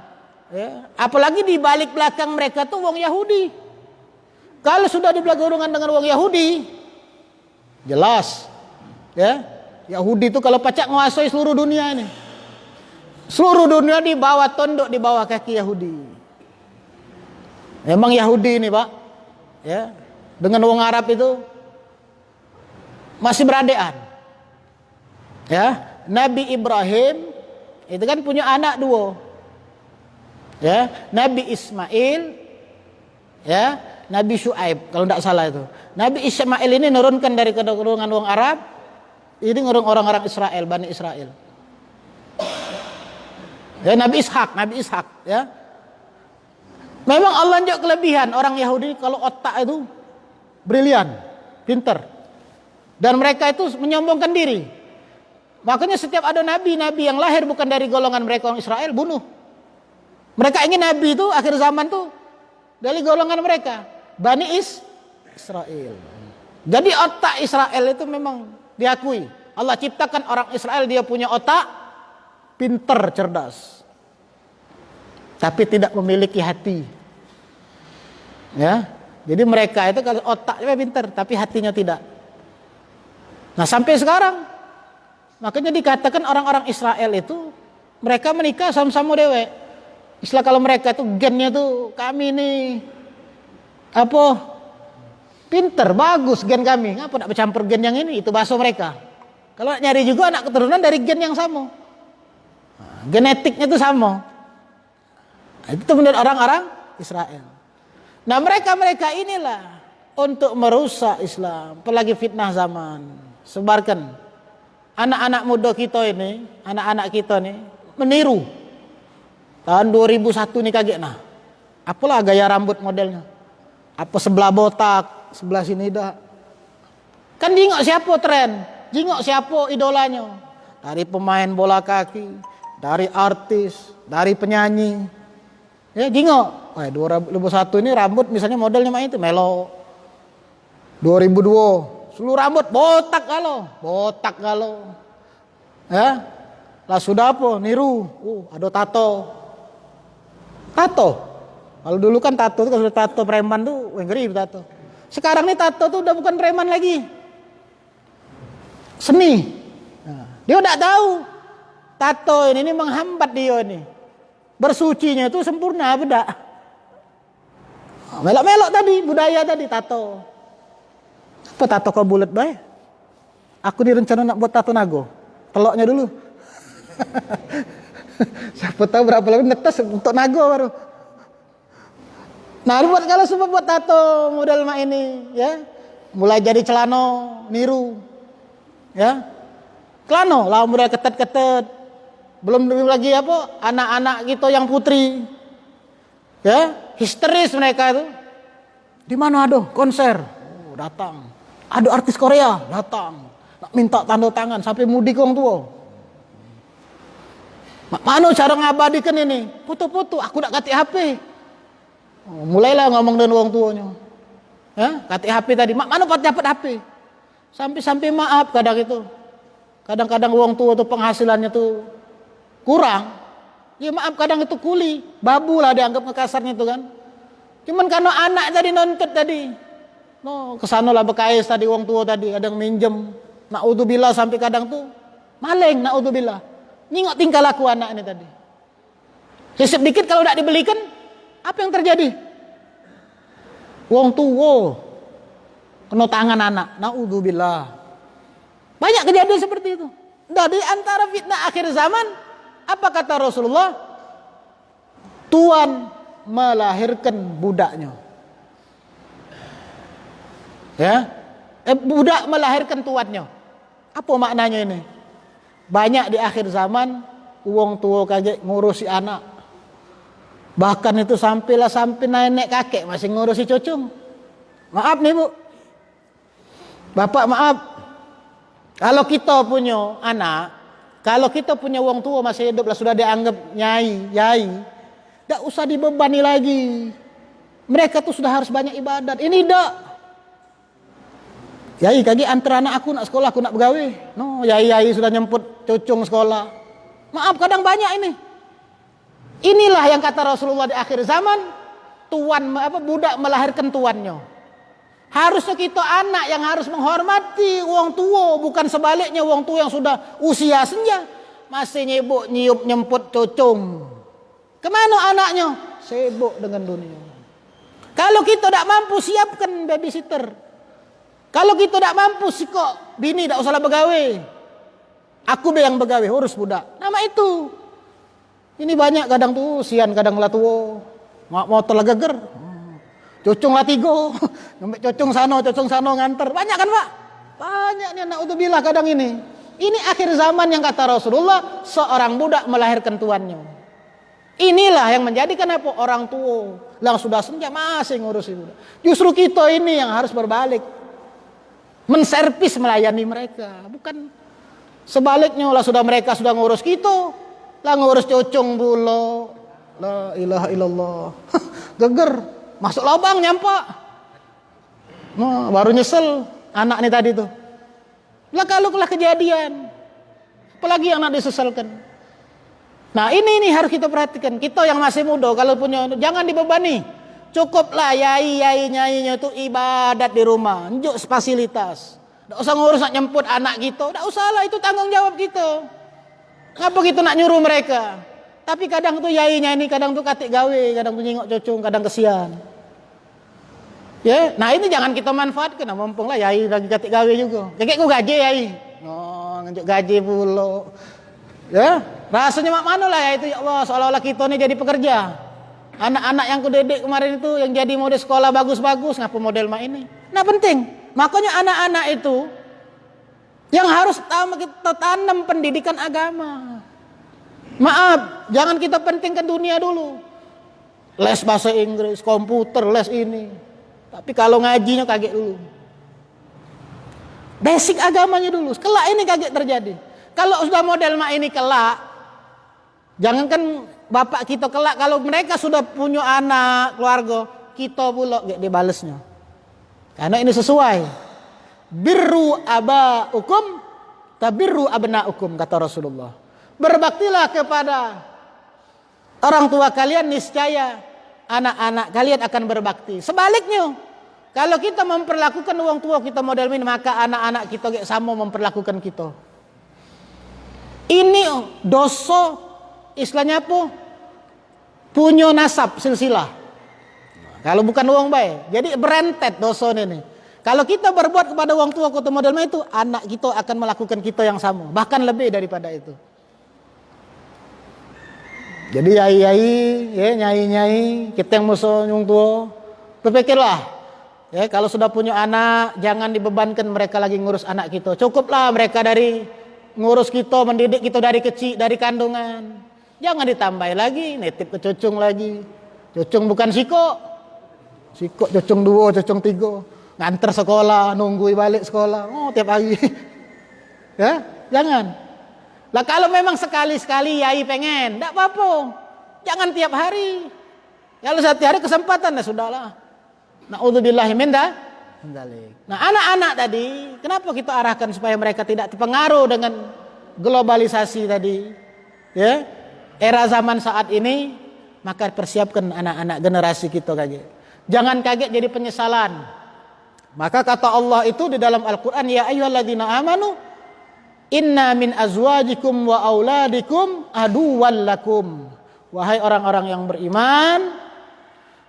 ya, apalagi di balik belakang mereka tuh wong Yahudi. Kalau sudah di belakang dengan wong Yahudi, jelas, ya, Yahudi itu kalau pacak menguasai seluruh dunia ini. Seluruh dunia di bawah tunduk di bawah kaki Yahudi. Memang Yahudi ini, Pak, ya. Dengan wong Arab itu masih beradean. Ya, Nabi Ibrahim itu kan punya anak dua. Ya, Nabi Ismail, ya, Nabi Syuaib kalau tidak salah itu. Nabi Ismail ini nurunkan dari keturunan wong Arab, ini orang-orang Israel, Bani Israel. Ya, Nabi Ishak, ya. Memang Allah nunjuk kelebihan orang Yahudi kalau otak itu brilian, pinter. Dan mereka itu menyombongkan diri. Makanya setiap ada nabi-nabi yang lahir bukan dari golongan mereka orang Israel, bunuh. Mereka ingin nabi itu akhir zaman tuh dari golongan mereka, Bani Israel. Jadi otak Israel itu memang diakui. Allah ciptakan orang Israel, dia punya otak, pinter, cerdas. Tapi tidak memiliki hati. Ya. Jadi mereka itu kalau otaknya pintar tapi hatinya tidak. Nah sampai sekarang makanya dikatakan orang-orang Israel itu mereka menikah sama-sama dewek. Istilah kalau mereka itu gennya tuh kami ini apa pinter bagus gen kami. Ngapa nak bercampur gen yang ini? Itu bahasa mereka. Kalau nyari juga anak keturunan dari gen yang sama. Nah, genetiknya itu sama. Nah, itu menurut orang-orang Israel. Nah mereka inilah untuk merusak Islam, apalagi fitnah zaman. Sebarkan anak-anak muda kita ini, anak-anak kita nih meniru. Tahun 2001 nih kaget nah. Apalah gaya rambut modelnya? Apa sebelah botak, sebelah sini dah. Kan jingok siapa tren, jingok siapa idolanya. Dari pemain bola kaki, dari artis, dari penyanyi. Ya jingok. Wah, 2001 ini rambut misalnya modelnya main itu Melo. 2002 seluruh rambut botak kalau. Ya. Lah sudah apa? Niru. Ada tato. Kalau dulu kan tato itu kalau tato preman tuh ngeri tato. Sekarang nih tato tuh udah bukan preman lagi. Seni. Nah, dia udah tahu tato ini menghambat dia ini. Bersucinya itu sempurna beda. Melok-melok tadi, budaya tadi, tato. Apa tato kau bulat bae? Aku direncana nak buat tato nago. Teloknya dulu. Siapa tahu berapa lagi netes untuk nago baru. Nah, buat kalau semua buat tato model mak ini, ya. Mulai jadi celana, niru. Ya. Celana, lah mulai ketat-ketat. Belum lagi apa? Anak-anak kita yang putri. Ya, histeris mereka itu. Di mana ada konser? Datang. Ada artis Korea, datang. Nak minta tanda tangan sampai mudik orang tua. Mana cara ngabadikan ini? Foto-foto, aku nak kati HP. Mulailah ngomong dengan orang tuanya. Ya, kati HP tadi. Mana dapat HP? Sampai maaf kadang itu. Kadang-kadang orang tua tuh penghasilannya tuh kurang. Ya maaf kadang itu kuli, babu lah dianggap kasarnya itu kan. Cuman karena anak tadi nonton tadi, no kesana lah bekais tadi uang tua tadi, kadang minjem, naudzubillah sampai kadang tuh maling, naudzubillah. Nyingok tingkah laku anak ini tadi. Hisap dikit kalau tidak dibelikan, apa yang terjadi? Uang tua kena tangan anak, naudzubillah. Banyak kejadian seperti itu. Dari antara fitnah akhir zaman. Apa kata Rasulullah? Tuan melahirkan budaknya. Ya. budak melahirkan tuannya. Apa maknanya ini? Banyak di akhir zaman wong tua kaget ngurusi anak. Bahkan itu sampai nenek kakek masih ngurusi cucung. Maaf nih Bu. Bapak maaf. Kalau kita punya anak, kalau kita punya wong tua masih hidup lah sudah dianggap nyai, yai. Tidak usah dibebani lagi. Mereka tuh sudah harus banyak ibadat. Ini dak. Yai kaki antar anak aku nak sekolah, aku nak begawe. No, yai sudah nyemput cucung sekolah. Maaf kadang banyak ini. Inilah yang kata Rasulullah di akhir zaman, budak melahirkan tuannya. Harusnya kita anak yang harus menghormati wong tua, bukan sebaliknya wong tua yang sudah usia senja masih nyibuk nyemput cucung. Kemana anaknya? Sibuk dengan dunia. Kalau kita tidak mampu siapkan babysitter. Kalau kita tidak mampu kok bini tidak usahlah begawe. Aku be yang begawe, urus budak. Nama itu. Ini banyak kadang tuh sian kadang lah tuo. Motor lah geger. Cucung lah tigo. Cucung sano nganter. Banyak kan Pak? Banyak nih naudzubillah kadang ini. Ini akhir zaman yang kata Rasulullah, seorang budak melahirkan tuannya. Inilah yang menjadikan apa orang tua yang sudah senja masih ngurusi budak. Justru kita ini yang harus berbalik. Menservis melayani mereka. Bukan sebaliknya lah mereka sudah ngurus kita. Lah ngurus cucung pula. La ilaha illallah. Geger. Masuk lubang nyampak. Nah, baru nyesel anak nih tadi tuh. Lah kalau kejadian. Apalagi yang nak disesalkan. Nah ini harus kita perhatikan. Kita yang masih muda kalau punya jangan dibebani. Cukuplah nyainya itu ibadat di rumah. Njuk fasilitas. Tidak usah ngurus nak nyemput anak kita. Tidak usah lah itu tanggung jawab kita. Ngapa gitu nak nyuruh mereka? Tapi kadang tuh yainya ini kadang tuh katik gawe, kadang tuh nyingok cucung, kadang kesian. Ya, nah ini jangan kita manfaatkan, mumpung lah yai lagi katik gawe juga. Kakekku gaji yai. Oh, ngejuk gaji pula. Ya, rasanya mak mana lah ya itu ya Allah, seolah-olah kita nih jadi pekerja. Anak-anak yang kudidik kemarin itu yang jadi model sekolah bagus-bagus, ngapa model mak ini? Nah penting, makanya anak-anak itu yang harus kita tanam pendidikan agama. Maaf, jangan kita pentingkan dunia dulu. Les bahasa Inggris, komputer, les ini. Tapi kalau ngajinya kaget dulu. Basic agamanya dulu. Kelak ini kaget terjadi. Kalau sudah model mak ini kelak, jangankan bapak kita kelak, kalau mereka sudah punya anak, keluarga, kita pula gak dibalesnya. Karena ini sesuai. Birru abaukum tabirru abnaukum kata Rasulullah. Berbaktilah kepada orang tua kalian, niscaya anak-anak kalian akan berbakti. Sebaliknya, kalau kita memperlakukan orang tua kita model ini, maka anak-anak kita sama memperlakukan kita. Ini dosa istilahnya apa? Punya nasab silsilah. Kalau bukan uang baik, jadi berentet dosa ini. Kalau kita berbuat kepada orang tua kita model itu, anak kita akan melakukan kita yang sama, bahkan lebih daripada itu. Jadi nyai, kita yang musuh orang tua, berpikirlah, ya kalau sudah punya anak, jangan dibebankan mereka lagi ngurus anak kita. Cukuplah mereka dari ngurus kita, mendidik kita dari kecil, dari kandungan. Jangan ditambah lagi, nitip ke cucung lagi. Cucung bukan siko cucung 2, cucung 3. Nganter sekolah, nunggu balik sekolah. Oh, tiap hari. Ya, jangan. Lah kalau memang sekali-sekali yai pengen, enggak apa-apa. Jangan tiap hari. Kalau satu hari kesempatan, ya sudahlah. Na'udzubillahi min dzalik. Nah, anak-anak tadi, kenapa kita arahkan supaya mereka tidak terpengaruh dengan globalisasi tadi? Ya. Era zaman saat ini, maka persiapkan anak-anak generasi kita kaget. Jangan kaget jadi penyesalan. Maka kata Allah itu di dalam Al-Quran, ya ayyuhalladzina amanu inna min azwajikum wa auladikum aduwwan lakum. Wahai orang-orang yang beriman,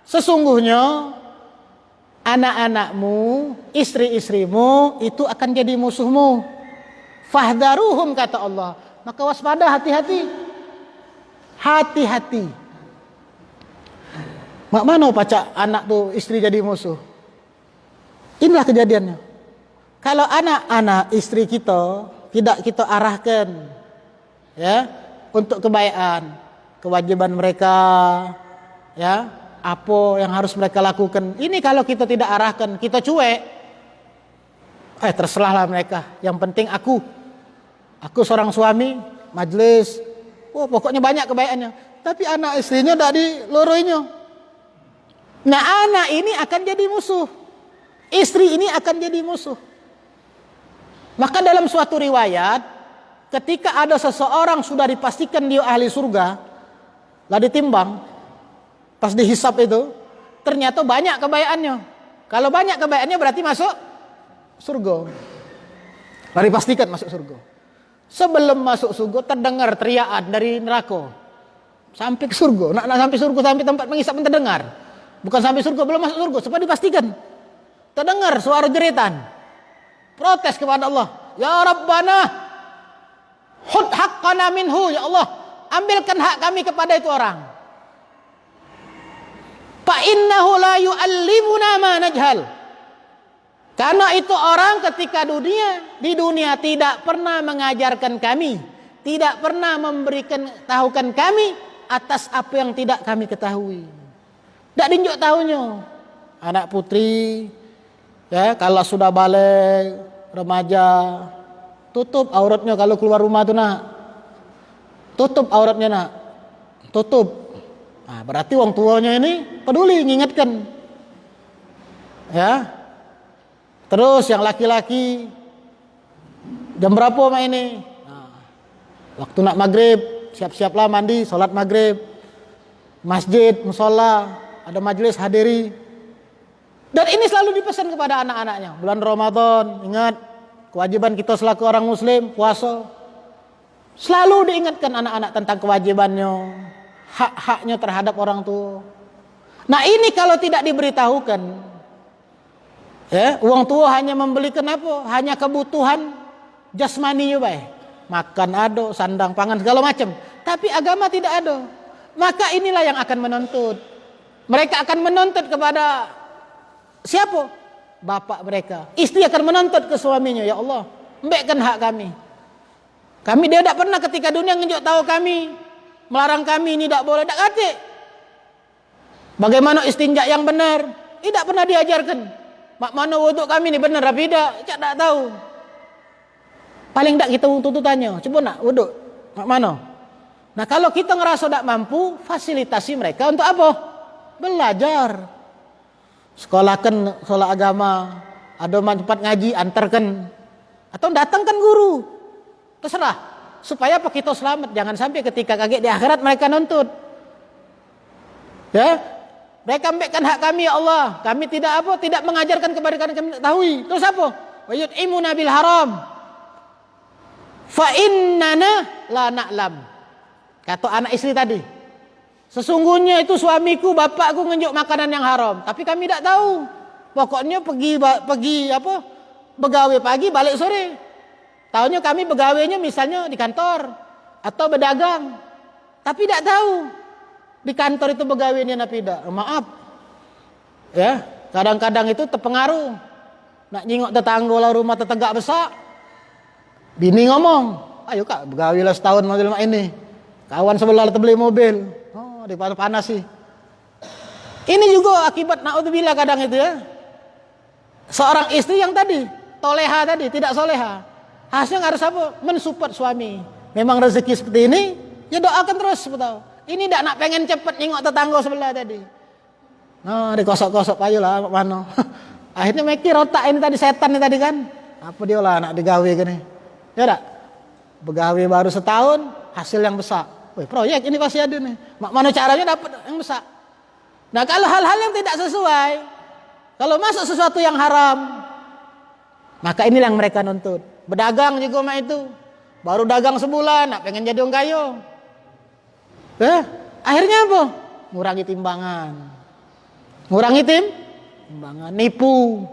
sesungguhnya anak-anakmu, istri-istrimu itu akan jadi musuhmu. Fahdharuhum kata Allah. Maka waspada, hati-hati. Hati-hati. Mak mana pacak anak tuh istri jadi musuh? Inilah kejadiannya. Kalau anak-anak istri kita tidak kita arahkan ya untuk kebaikan, kewajiban mereka ya, apa yang harus mereka lakukan. Ini kalau kita tidak arahkan, kita cuek, terserahlah mereka. Yang penting aku seorang suami, majelis, pokoknya banyak kebaikannya. Tapi anak istrinya tidak diloroinya. Nah, anak ini akan jadi musuh, istri ini akan jadi musuh. Maka dalam suatu riwayat, ketika ada seseorang sudah dipastikan dia ahli surga, lah ditimbang, pas dihisap itu, ternyata banyak kebaikannya. Kalau banyak kebaikannya berarti masuk surga. Lah dipastikan masuk surga. Sebelum masuk surga terdengar teriakan dari neraka sampai ke surga. Nak sampai surga, sampai tempat menghisap pun terdengar. Bukan sampai surga, belum masuk surga, supaya dipastikan. Terdengar suara jeritan. Protes kepada Allah, ya Rabbana, hud haqqana minhu, ya Allah, ambilkan hak kami kepada itu orang. Fa innahu la yu'allimuna ma najhal. Karena itu orang ketika di dunia tidak pernah mengajarkan kami, tidak pernah memberikan tahukan kami atas apa yang tidak kami ketahui. Tidak dinjuk tahunya. Anak putri ya, kalau sudah balik remaja, tutup auratnya kalau keluar rumah tuh nak. Tutup auratnya nak. Tutup. Nah, berarti orang tuanya ini peduli ngingetkan. Ya. Terus yang laki-laki jam berapa mak ini? Nah, waktu nak maghrib, siap-siaplah mandi, sholat maghrib. Masjid, musola, ada majelis hadiri. Dan ini selalu dipesan kepada anak-anaknya. Bulan Ramadan, ingat kewajiban kita selaku orang muslim, puasa. Selalu diingatkan anak-anak tentang kewajibannya, hak-haknya terhadap orang tua. Nah, ini kalau tidak diberitahukan, ya, uang tua hanya membelikan apa? Hanya kebutuhan jasmani baik. Makan ada, sandang pangan segala macam. Tapi agama tidak ada. Maka inilah yang akan menuntut. Mereka akan menuntut kepada siapa? Bapak mereka. Istri akan menuntut ke suaminya, ya Allah, embekkan hak kami. Dia tidak pernah ketika dunia ngejuk tahu kami, melarang kami ini tidak boleh, tidak kate. Bagaimana istinja yang benar? Tidak pernah diajarkan. Mak mana wuduk kami ini benar apa tidak? Tidak tahu. Paling tidak kita tuntutannya. Coba nak wuduk, mak mana? Nah, kalau kita ngerasa tidak mampu, fasilitasi mereka untuk apa? Belajar. Sekolahkan sekolah agama, ada tempat ngaji, antarkan, atau datangkan guru, terserah, supaya apa kita selamat. Jangan sampai ketika kaget di akhirat mereka nuntut, ya, mereka ambekkan hak kami ya Allah, kami tidak mengajarkan kepada kami ketahui. Terus apa? Wa yut'imuna bil haram, fa innana la na'lam. Kata anak istri tadi, sesungguhnya itu suamiku, bapakku ngenjuk makanan yang haram, tapi kami tidak tahu. Pokoknya pergi begawe pagi balik sore. Tahunya kami begawainya misalnya di kantor atau berdagang, tapi tidak tahu di kantor itu begawainya apa tidak. Maaf, ya, kadang-kadang itu terpengaruh. Nak nyingok tetangga lah rumah tetangga besar, bini ngomong, ayo kak begawilah setahun mobil mak ini. Kawan sebelah beli mobil. Di panas sih. Ini juga akibat naudzubillah kadang itu ya. Seorang istri yang tadi toleha tadi tidak soleha, hasilnya harus apa? Mensupport suami. Memang rezeki seperti ini, ya doakan terus betul. Ini tidak nak pengen cepet nyingok tetangga sebelah tadi. Nah, dikosok-kosok ayo lah mana. Akhirnya mikir otak ini tadi setan ini tadi kan. Apa dia lah nak digawe gini. Ya enggak? Begawe baru setahun, hasil yang besar. Wih, proyek ini pasti ada nih. Mana caranya dapat yang besar? Nah, kalau hal-hal yang tidak sesuai, kalau masuk sesuatu yang haram, maka inilah yang mereka nuntut. Berdagang juga mak itu, baru dagang sebulan, nak pengen jadi orang kaya. Akhirnya apa? Ngurangi timbangan, timbangan, nipu.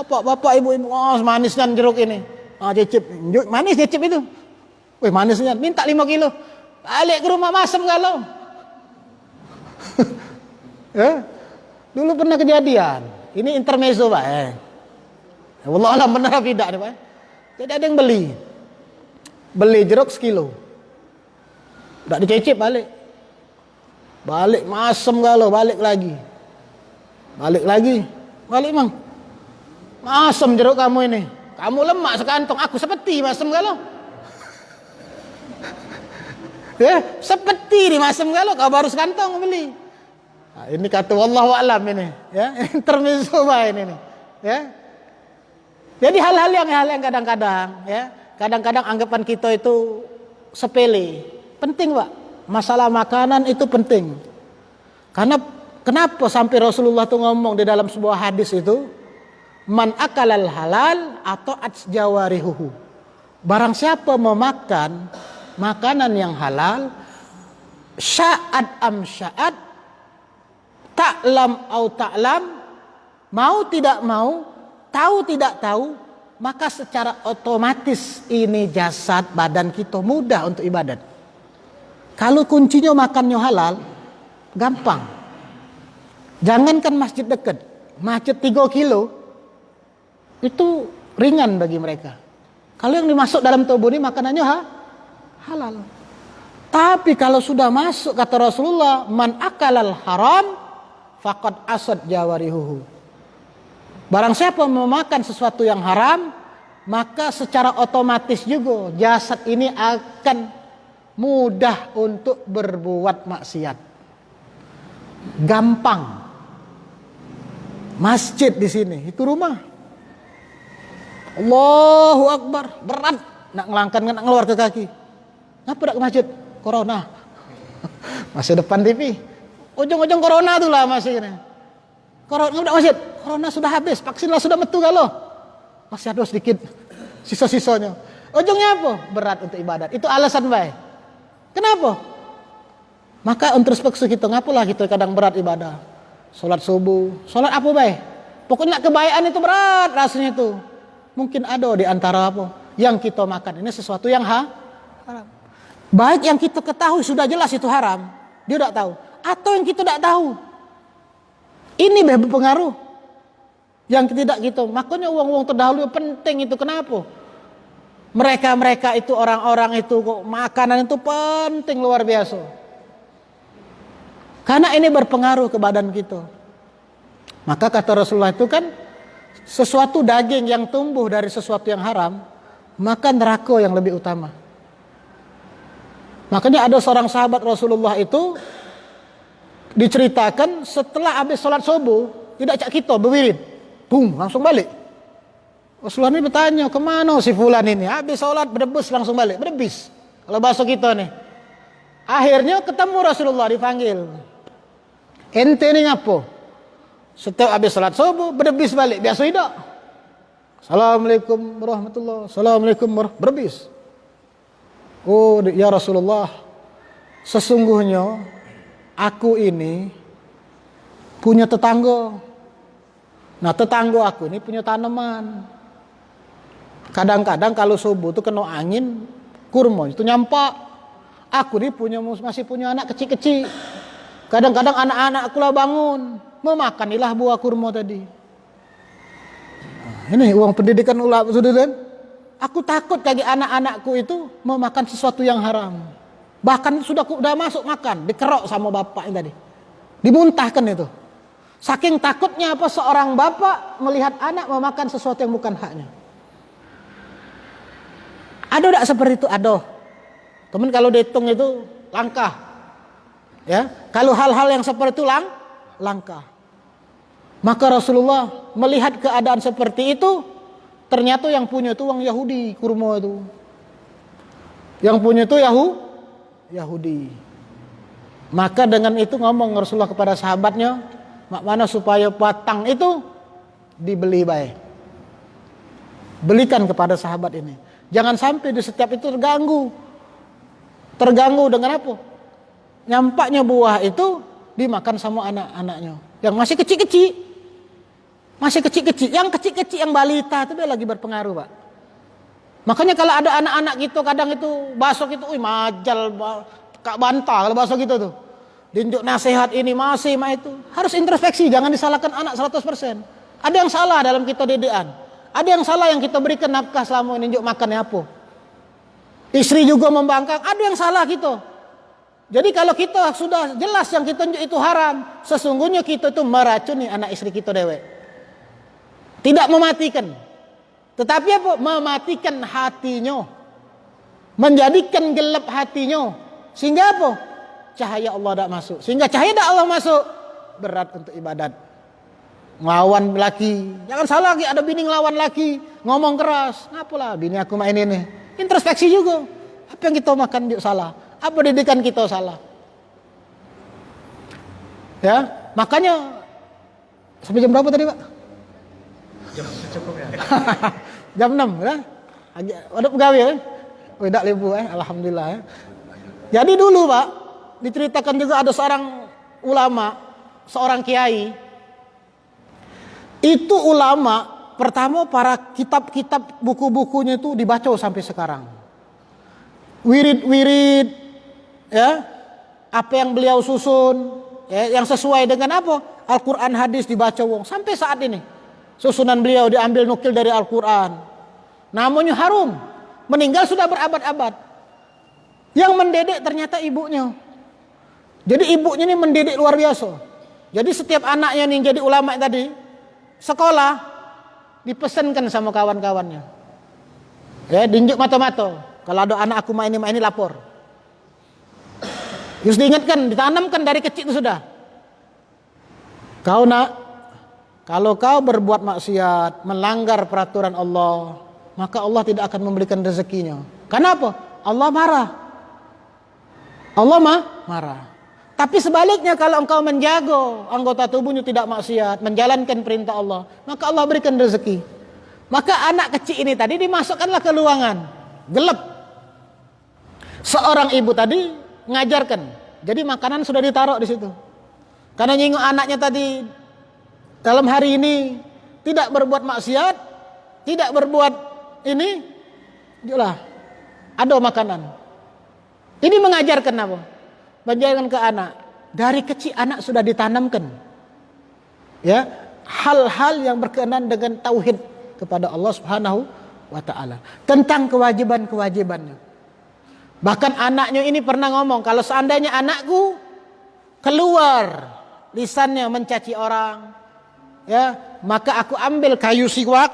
Bapak, ibu-ibu, manis dan jeruk ini, cicip, manis cicip itu. Wih, manisnya, minta 5 kilo. Balik ke rumah masam galau. Ya, dulu pernah kejadian. Ini intermezzo Pak. Wallah alam benar apa tidak nih Pak. Jadi ada yang beli jeruk sekilo, tidak dicicip balik masem galau, balik lagi mang, masem jeruk kamu ini, kamu lemak sekantong, aku seperti masem galau. Ya, seperti di masem galau, kau baru sekantong beli. Nah, ini kata wallahu alam ini, ya, intermezzo ini nih, ya. Jadi hal-hal yang kadang-kadang, ya, kadang-kadang anggapan kita itu sepele, penting Pak. Masalah makanan itu penting. Karena kenapa sampai Rasulullah tuh ngomong di dalam sebuah hadis itu, man akalal halal atau jawarihuhu. Barang siapa memakan makanan yang halal, sya'at am sya'at, ta'lam au ta'lam, mau tidak mau, tahu tidak tahu, maka secara otomatis ini jasad badan kita mudah untuk ibadat. Kalau kuncinya makannya halal, gampang. Jangankan masjid dekat, masjid 3 kilo itu ringan bagi mereka. Kalau yang dimasuk dalam tubuh ini makanannya halal. Tapi kalau sudah masuk, kata Rasulullah, man akalal haram faqad asad jawarihuhu. Barang siapa memakan sesuatu yang haram, maka secara otomatis juga jasad ini akan mudah untuk berbuat maksiat. Gampang. Masjid di sini, itu rumah. Allahu Akbar, berat nak ngelangkan, nak ngeluar ke kaki. Ngapa nak ke masjid? Corona. Masih depan TV. Ujung-ujung corona tuh lah masih ini. Corona udah masjid. Corona sudah habis, vaksinlah sudah metu galo. Masih ada sedikit sisa-sisanya. Ujungnya apa? Berat untuk ibadat. Itu alasan baik. Kenapa? Maka introspeksi kita, ngapalah kita kadang berat ibadah. Salat subuh, salat apa baik? Pokoknya kebaikan itu berat rasanya itu. Mungkin ada di antara apa yang kita makan ini sesuatu yang haram. Baik yang kita ketahui sudah jelas itu haram, dia tidak tahu. Atau yang kita tidak tahu, ini berpengaruh. Yang tidak gitu, makanya uang-uang terdahulu penting itu. Kenapa? Mereka itu orang-orang itu kok makanan itu penting luar biasa. Karena ini berpengaruh ke badan kita. Maka kata Rasulullah itu kan, sesuatu daging yang tumbuh dari sesuatu yang haram, maka neraka yang lebih utama. Makanya ada seorang sahabat Rasulullah itu diceritakan setelah habis sholat subuh, tidak cak kita berwirid. Bung, langsung balik. Rasulullah ini bertanya, kemana si fulan ini? Habis sholat berdebus langsung balik, berdebis. Kalau bahasa kita nih. Akhirnya ketemu Rasulullah, dipanggil. Ente ini ngapa? Setiap habis sholat subuh berdebis balik, biasa tidak? Assalamualaikum warahmatullahi wabarakatuh. Assalamualaikum warahmatullahi wabarakatuh. Oh ya Rasulullah, sesungguhnya aku ini punya tetangga. Nah tetangga aku ini punya tanaman. Kadang-kadang kalau subuh itu kena angin, kurma itu nyampak. Aku ini masih punya anak kecil-kecil. Kadang-kadang anak-anak aku lah bangun, memakanilah buah kurma tadi. Nah, ini uang pendidikan ulama sudah kan? Aku takut bagi anak-anakku itu memakan sesuatu yang haram. Bahkan sudah masuk makan, dikerok sama bapaknya tadi. Dimuntahkan itu. Saking takutnya apa seorang bapak melihat anak memakan sesuatu yang bukan haknya. Ada tidak seperti itu? Ada. Teman kalau dihitung itu langkah. Ya, kalau hal-hal yang seperti itu langkah. Maka Rasulullah melihat keadaan seperti itu, ternyata yang punya itu orang Yahudi, kurma itu. Yang punya itu Yahudi. Maka dengan itu ngomong Rasulullah kepada sahabatnya, mak mana supaya batang itu dibeli baik. Belikan kepada sahabat ini. Jangan sampai di setiap itu terganggu. Terganggu dengan apa? Nyampaknya buah itu dimakan sama anak-anaknya. Yang masih kecil-kecil. Masih kecil-kecil. Yang kecil-kecil, yang balita itu dia lagi berpengaruh, Pak. Makanya kalau ada anak-anak gitu, kadang itu bakso gitu, majal, kak bantah kalau bakso gitu tuh. Dinjuk nasihat ini masih itu. Harus introspeksi, jangan disalahkan anak 100%. Ada yang salah dalam kita didikan. Ada yang salah yang kita berikan nafkah selama ini njuk makannya apa? Istri juga membangkang, ada yang salah kita. Jadi kalau kita sudah jelas yang kita njuk itu haram, sesungguhnya kita itu meracuni anak istri kita dewek. Tidak mematikan. Tetapi apa? Mematikan hatinya. Menjadikan gelap hatinya. Sehingga apa? Cahaya Allah tidak masuk. Sehingga cahaya tidak Allah masuk, berat untuk ibadat. Ngelawan laki, jangan salah lagi, ada bini ngelawan laki, ngomong keras, ngapalah bini aku main ini. Introspeksi juga, apa yang kita makan juga salah, apa didikan kita salah. Ya, makanya sampai jam berapa tadi Pak? Jam cukup ya. Jam 6 ya? Ada pegawai kan? Tidak libu alhamdulillah ya. Jadi dulu Pak, diceritakan juga ada seorang ulama, seorang kiai. Itu ulama pertama para kitab-kitab buku-bukunya itu dibaca sampai sekarang. Wirid-wirid ya, apa yang beliau susun ya, yang sesuai dengan apa? Al-Qur'an hadis dibaca wong sampai saat ini. Susunan beliau diambil nukil dari Al-Qur'an. Namanya harum. Meninggal sudah berabad-abad. Yang mendidik ternyata ibunya. Jadi ibunya ini mendidik luar biasa. Jadi setiap anaknya nih jadi ulama tadi, sekolah dipesankan sama kawan-kawannya. Ya, diinjuk mata-mata. Kalau ada anak aku main ini lapor. Terus diingatkan, ditanamkan dari kecil itu sudah. Kau nak, kalau kau berbuat maksiat, melanggar peraturan Allah, maka Allah tidak akan memberikan rezekinya. Kenapa? Allah marah. Allah marah. Tapi sebaliknya kalau engkau menjaga anggota tubuhnya tidak maksiat, menjalankan perintah Allah, maka Allah berikan rezeki. Maka anak kecil ini tadi dimasukkanlah ke ruangan gelap. Seorang ibu tadi ngajarkan. Jadi makanan sudah ditaruh di situ. Karena nyinggung anaknya tadi dalam hari ini tidak berbuat maksiat, tidak berbuat ini, jualah ada makanan. Ini mengajarkan apa? Mengajarkan ke anak. Dari kecil anak sudah ditanamkan ya hal-hal yang berkenaan dengan tauhid kepada Allah Subhanahu wa taala, tentang kewajiban-kewajibannya. Bahkan anaknya ini pernah ngomong, kalau seandainya anakku keluar lisannya mencaci orang, ya, maka aku ambil kayu siwak,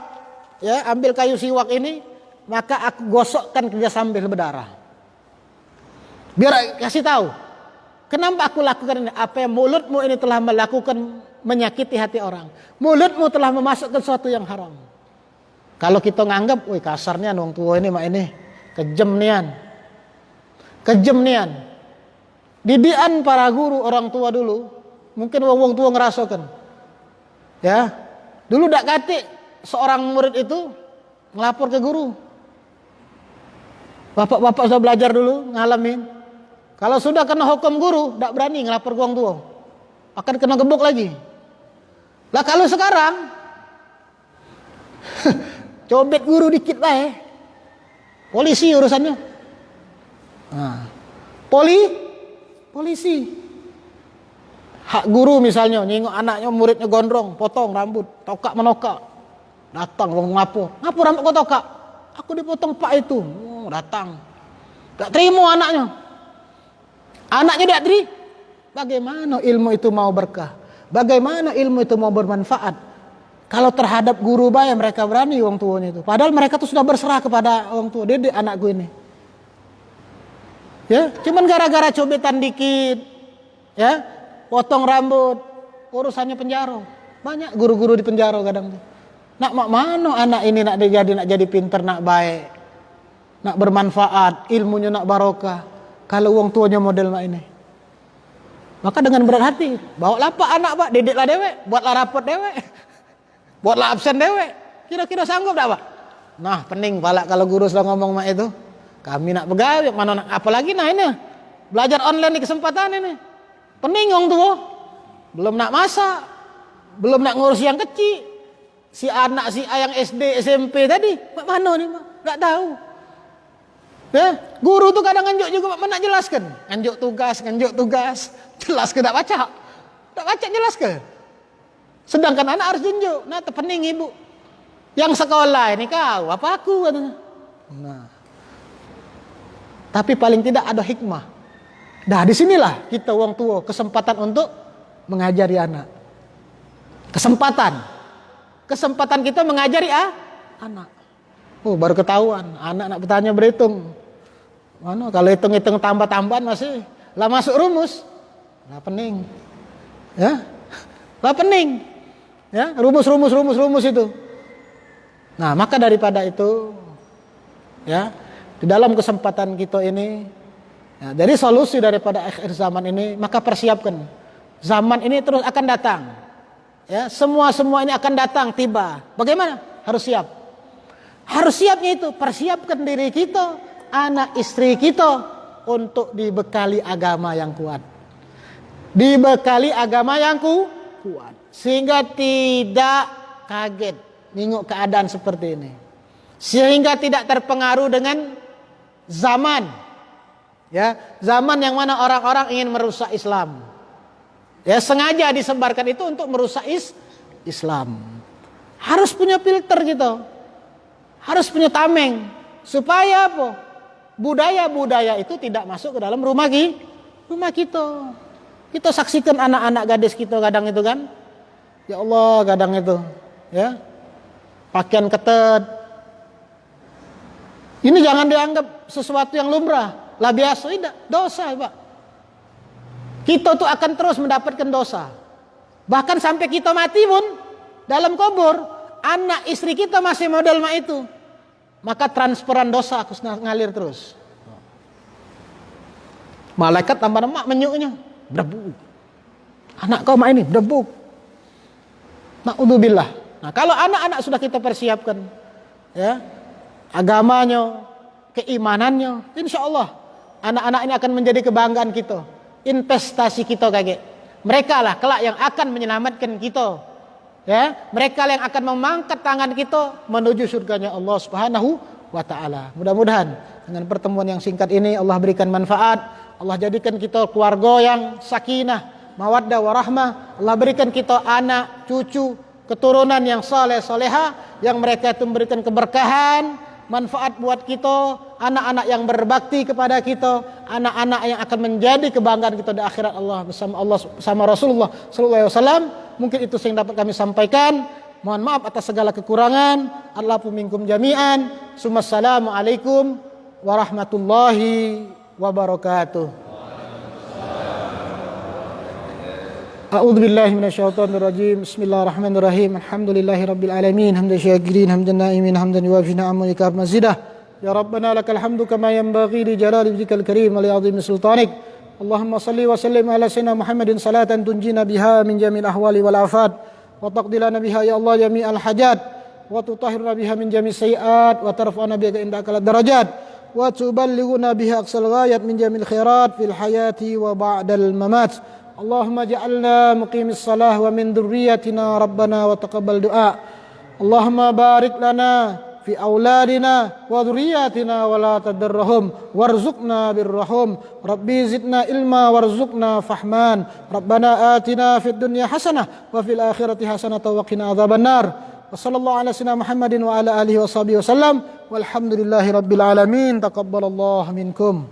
ya, ambil kayu siwak ini, maka aku gosokkan dia sambil berdarah. Biar kasih tahu, kenapa aku lakukan ini? Apa yang mulutmu ini telah melakukan menyakiti hati orang. Mulutmu telah memasukkan sesuatu yang haram. Kalau kita nganggap, wih kasarnya orang tua ini mak ini kejam nian. Kejam nian. Didikan para guru orang tua dulu, mungkin wong tua ngerasakan. Ya. Dulu dak katik seorang murid itu ngelapor ke guru. Bapak-bapak sudah belajar dulu ngalamin. Kalau sudah kena hukum guru, tak berani ngelapor ke orang tua. Akan kena gebuk lagi. Lah kalau sekarang, cobet guru dikit lah polisi urusannya. Nah, polisi. Hak guru misalnya, nyingok anaknya muridnya gondrong, potong rambut, tokak menokak. Datang ngomong ngapur rambut kau tokak. Aku dipotong pak itu. Datang. Tak terima anaknya. Anaknya tidak terima. Bagaimana ilmu itu mau berkah? Bagaimana ilmu itu mau bermanfaat? Kalau terhadap guru baik mereka berani orang tuanya itu. Padahal mereka tuh sudah berserah kepada orang tua. Didik anakku ini. Ya, cuman gara-gara cobetan dikit, ya, potong rambut, urusannya penjara. Banyak guru-guru di penjara kadang tuh. Nak mak mana anak ini nak jadi pinter, nak baik, nak bermanfaat, ilmunya nak barokah. Kalau uang tuanya model mak ini, maka dengan berat hati, bawa pak anak pak, didiklah dewek, buatlah rapot dewek, buatlah absen dewek. Kira-kira sanggup tak pak? Nah pening pala kalau guru sudah ngomong mak itu. Kami nak pegawai, mana nak, apalagi nah ini belajar online di kesempatan ini, pening uang tua, belum nak masak, belum nak ngurus yang kecil, si anak si ayang SD SMP tadi, mak mana nih mak, nggak tahu. Ya, guru tuh kadang nganjuk juga nak jelaskan, nganjuk tugas, jelas ke tak baca jelas ke. Sedangkan anak harus tunjuk, nah pening ibu, Yang sekolah ini kau, apa aku katanya. Nah. Tapi paling tidak ada hikmah. Nah, disinilah kita orang tua kesempatan untuk mengajari anak. Kesempatan kita mengajari anak. Oh, baru ketahuan. Anak bertanya berhitung. Mana kalau hitung-hitung tambah-tambahan masih lah masuk rumus. Lah pening. Ya. Lah pening. Ya, rumus itu. Nah, maka daripada itu ya, di dalam kesempatan kita ini ya, jadi solusi daripada akhir zaman ini, maka persiapkan. Zaman ini terus akan datang. Ya, semua ini akan datang tiba. Bagaimana? Harus siap. Harus siapnya itu, persiapkan diri kita, anak istri kita untuk dibekali agama yang kuat. Dibekali agama yang kuat. Sehingga tidak kaget nengok keadaan seperti ini. Sehingga tidak terpengaruh dengan zaman. Ya, zaman yang mana orang-orang ingin merusak Islam. Ya, sengaja disebarkan itu untuk merusak Islam. Harus punya filter gitu. Harus punya tameng. Supaya apa? Budaya-budaya itu tidak masuk ke dalam rumah kita. Kita saksikan anak-anak gadis kita kadang itu kan. Ya Allah, kadang itu. Ya. Pakaian ketat. Ini jangan dianggap sesuatu yang lumrah. Lah biasa, tidak. Dosa, Pak. Kita tuh akan terus mendapatkan dosa. Bahkan sampai kita mati pun dalam kubur, anak istri kita masih model mak itu. Maka transferan dosa aku ngalir terus. Malaikat tambah mak menyuknya, berdebu. Anak kau mak ini berdebu. Na'udzubillah. Nah, kalau anak-anak sudah kita persiapkan, ya, agamanya, keimanannya, insya Allah anak-anak ini akan menjadi kebanggaan kita, investasi kita kakek. Mereka lah kelak yang akan menyelamatkan kita. Ya, mereka yang akan memangkat tangan kita menuju surganya Allah Subhanahu wa taala. Mudah-mudahan dengan pertemuan yang singkat ini Allah berikan manfaat. Allah jadikan kita keluarga yang sakinah, mawaddah warahmah. Allah berikan kita anak, cucu, keturunan yang saleh soleha, yang mereka itu memberikan keberkahan, manfaat buat kita, anak-anak yang berbakti kepada kita, anak-anak yang akan menjadi kebanggaan kita di akhirat Allah bersama Rasulullah sallallahu alaihi wasallam. Mungkin itu yang dapat kami sampaikan. Mohon maaf atas segala kekurangan. Allahu minkum jami'an. Assalamualaikum warahmatullahi wabarakatuh. A'udzu billahi minasyaitonir rajim. Bismillahirrahmanirrahim. Alhamdulillahirabbil alamin. Hamdan syakirin, hamdan na'imin, hamdan yuwafi ni'amahu wa mazidah. Ya Rabbana lakal hamdu kama yanbaghi li jalali wajhikal karim wa li 'azimi sultanik. Allahumma salli wa sallim ala sayyidina Muhammadin salatan tunjina biha min jami'il ahwali wal afat wa taqdi lana biha ya Allah jami'al hajat wa tutahhirna biha min jami'is sayiat wa tarfa'na biha indaka darajat wa tuballighuna biha aqsal ghayat min jami'il khairat fil hayati wa ba'dal mamat. Allahumma ja'alna muqimis salah wa min dhurriyyatina rabbana wa taqabbal du'a. Allahumma barik lana fi auladina wa dhurriyyatina wa la tadarrahum warzuqna birrahum. Rabbi zidna ilma warzuqna fahman. Rabbana atina fid dunya hasanah wa fil akhirati hasanah wa qina adzabannar. Wa sallallahu ala sayyidina Muhammadin wa ala alihi wa sahbihi wasallam. Walhamdulillahi rabbil alamin. Taqabbalallahu minkum.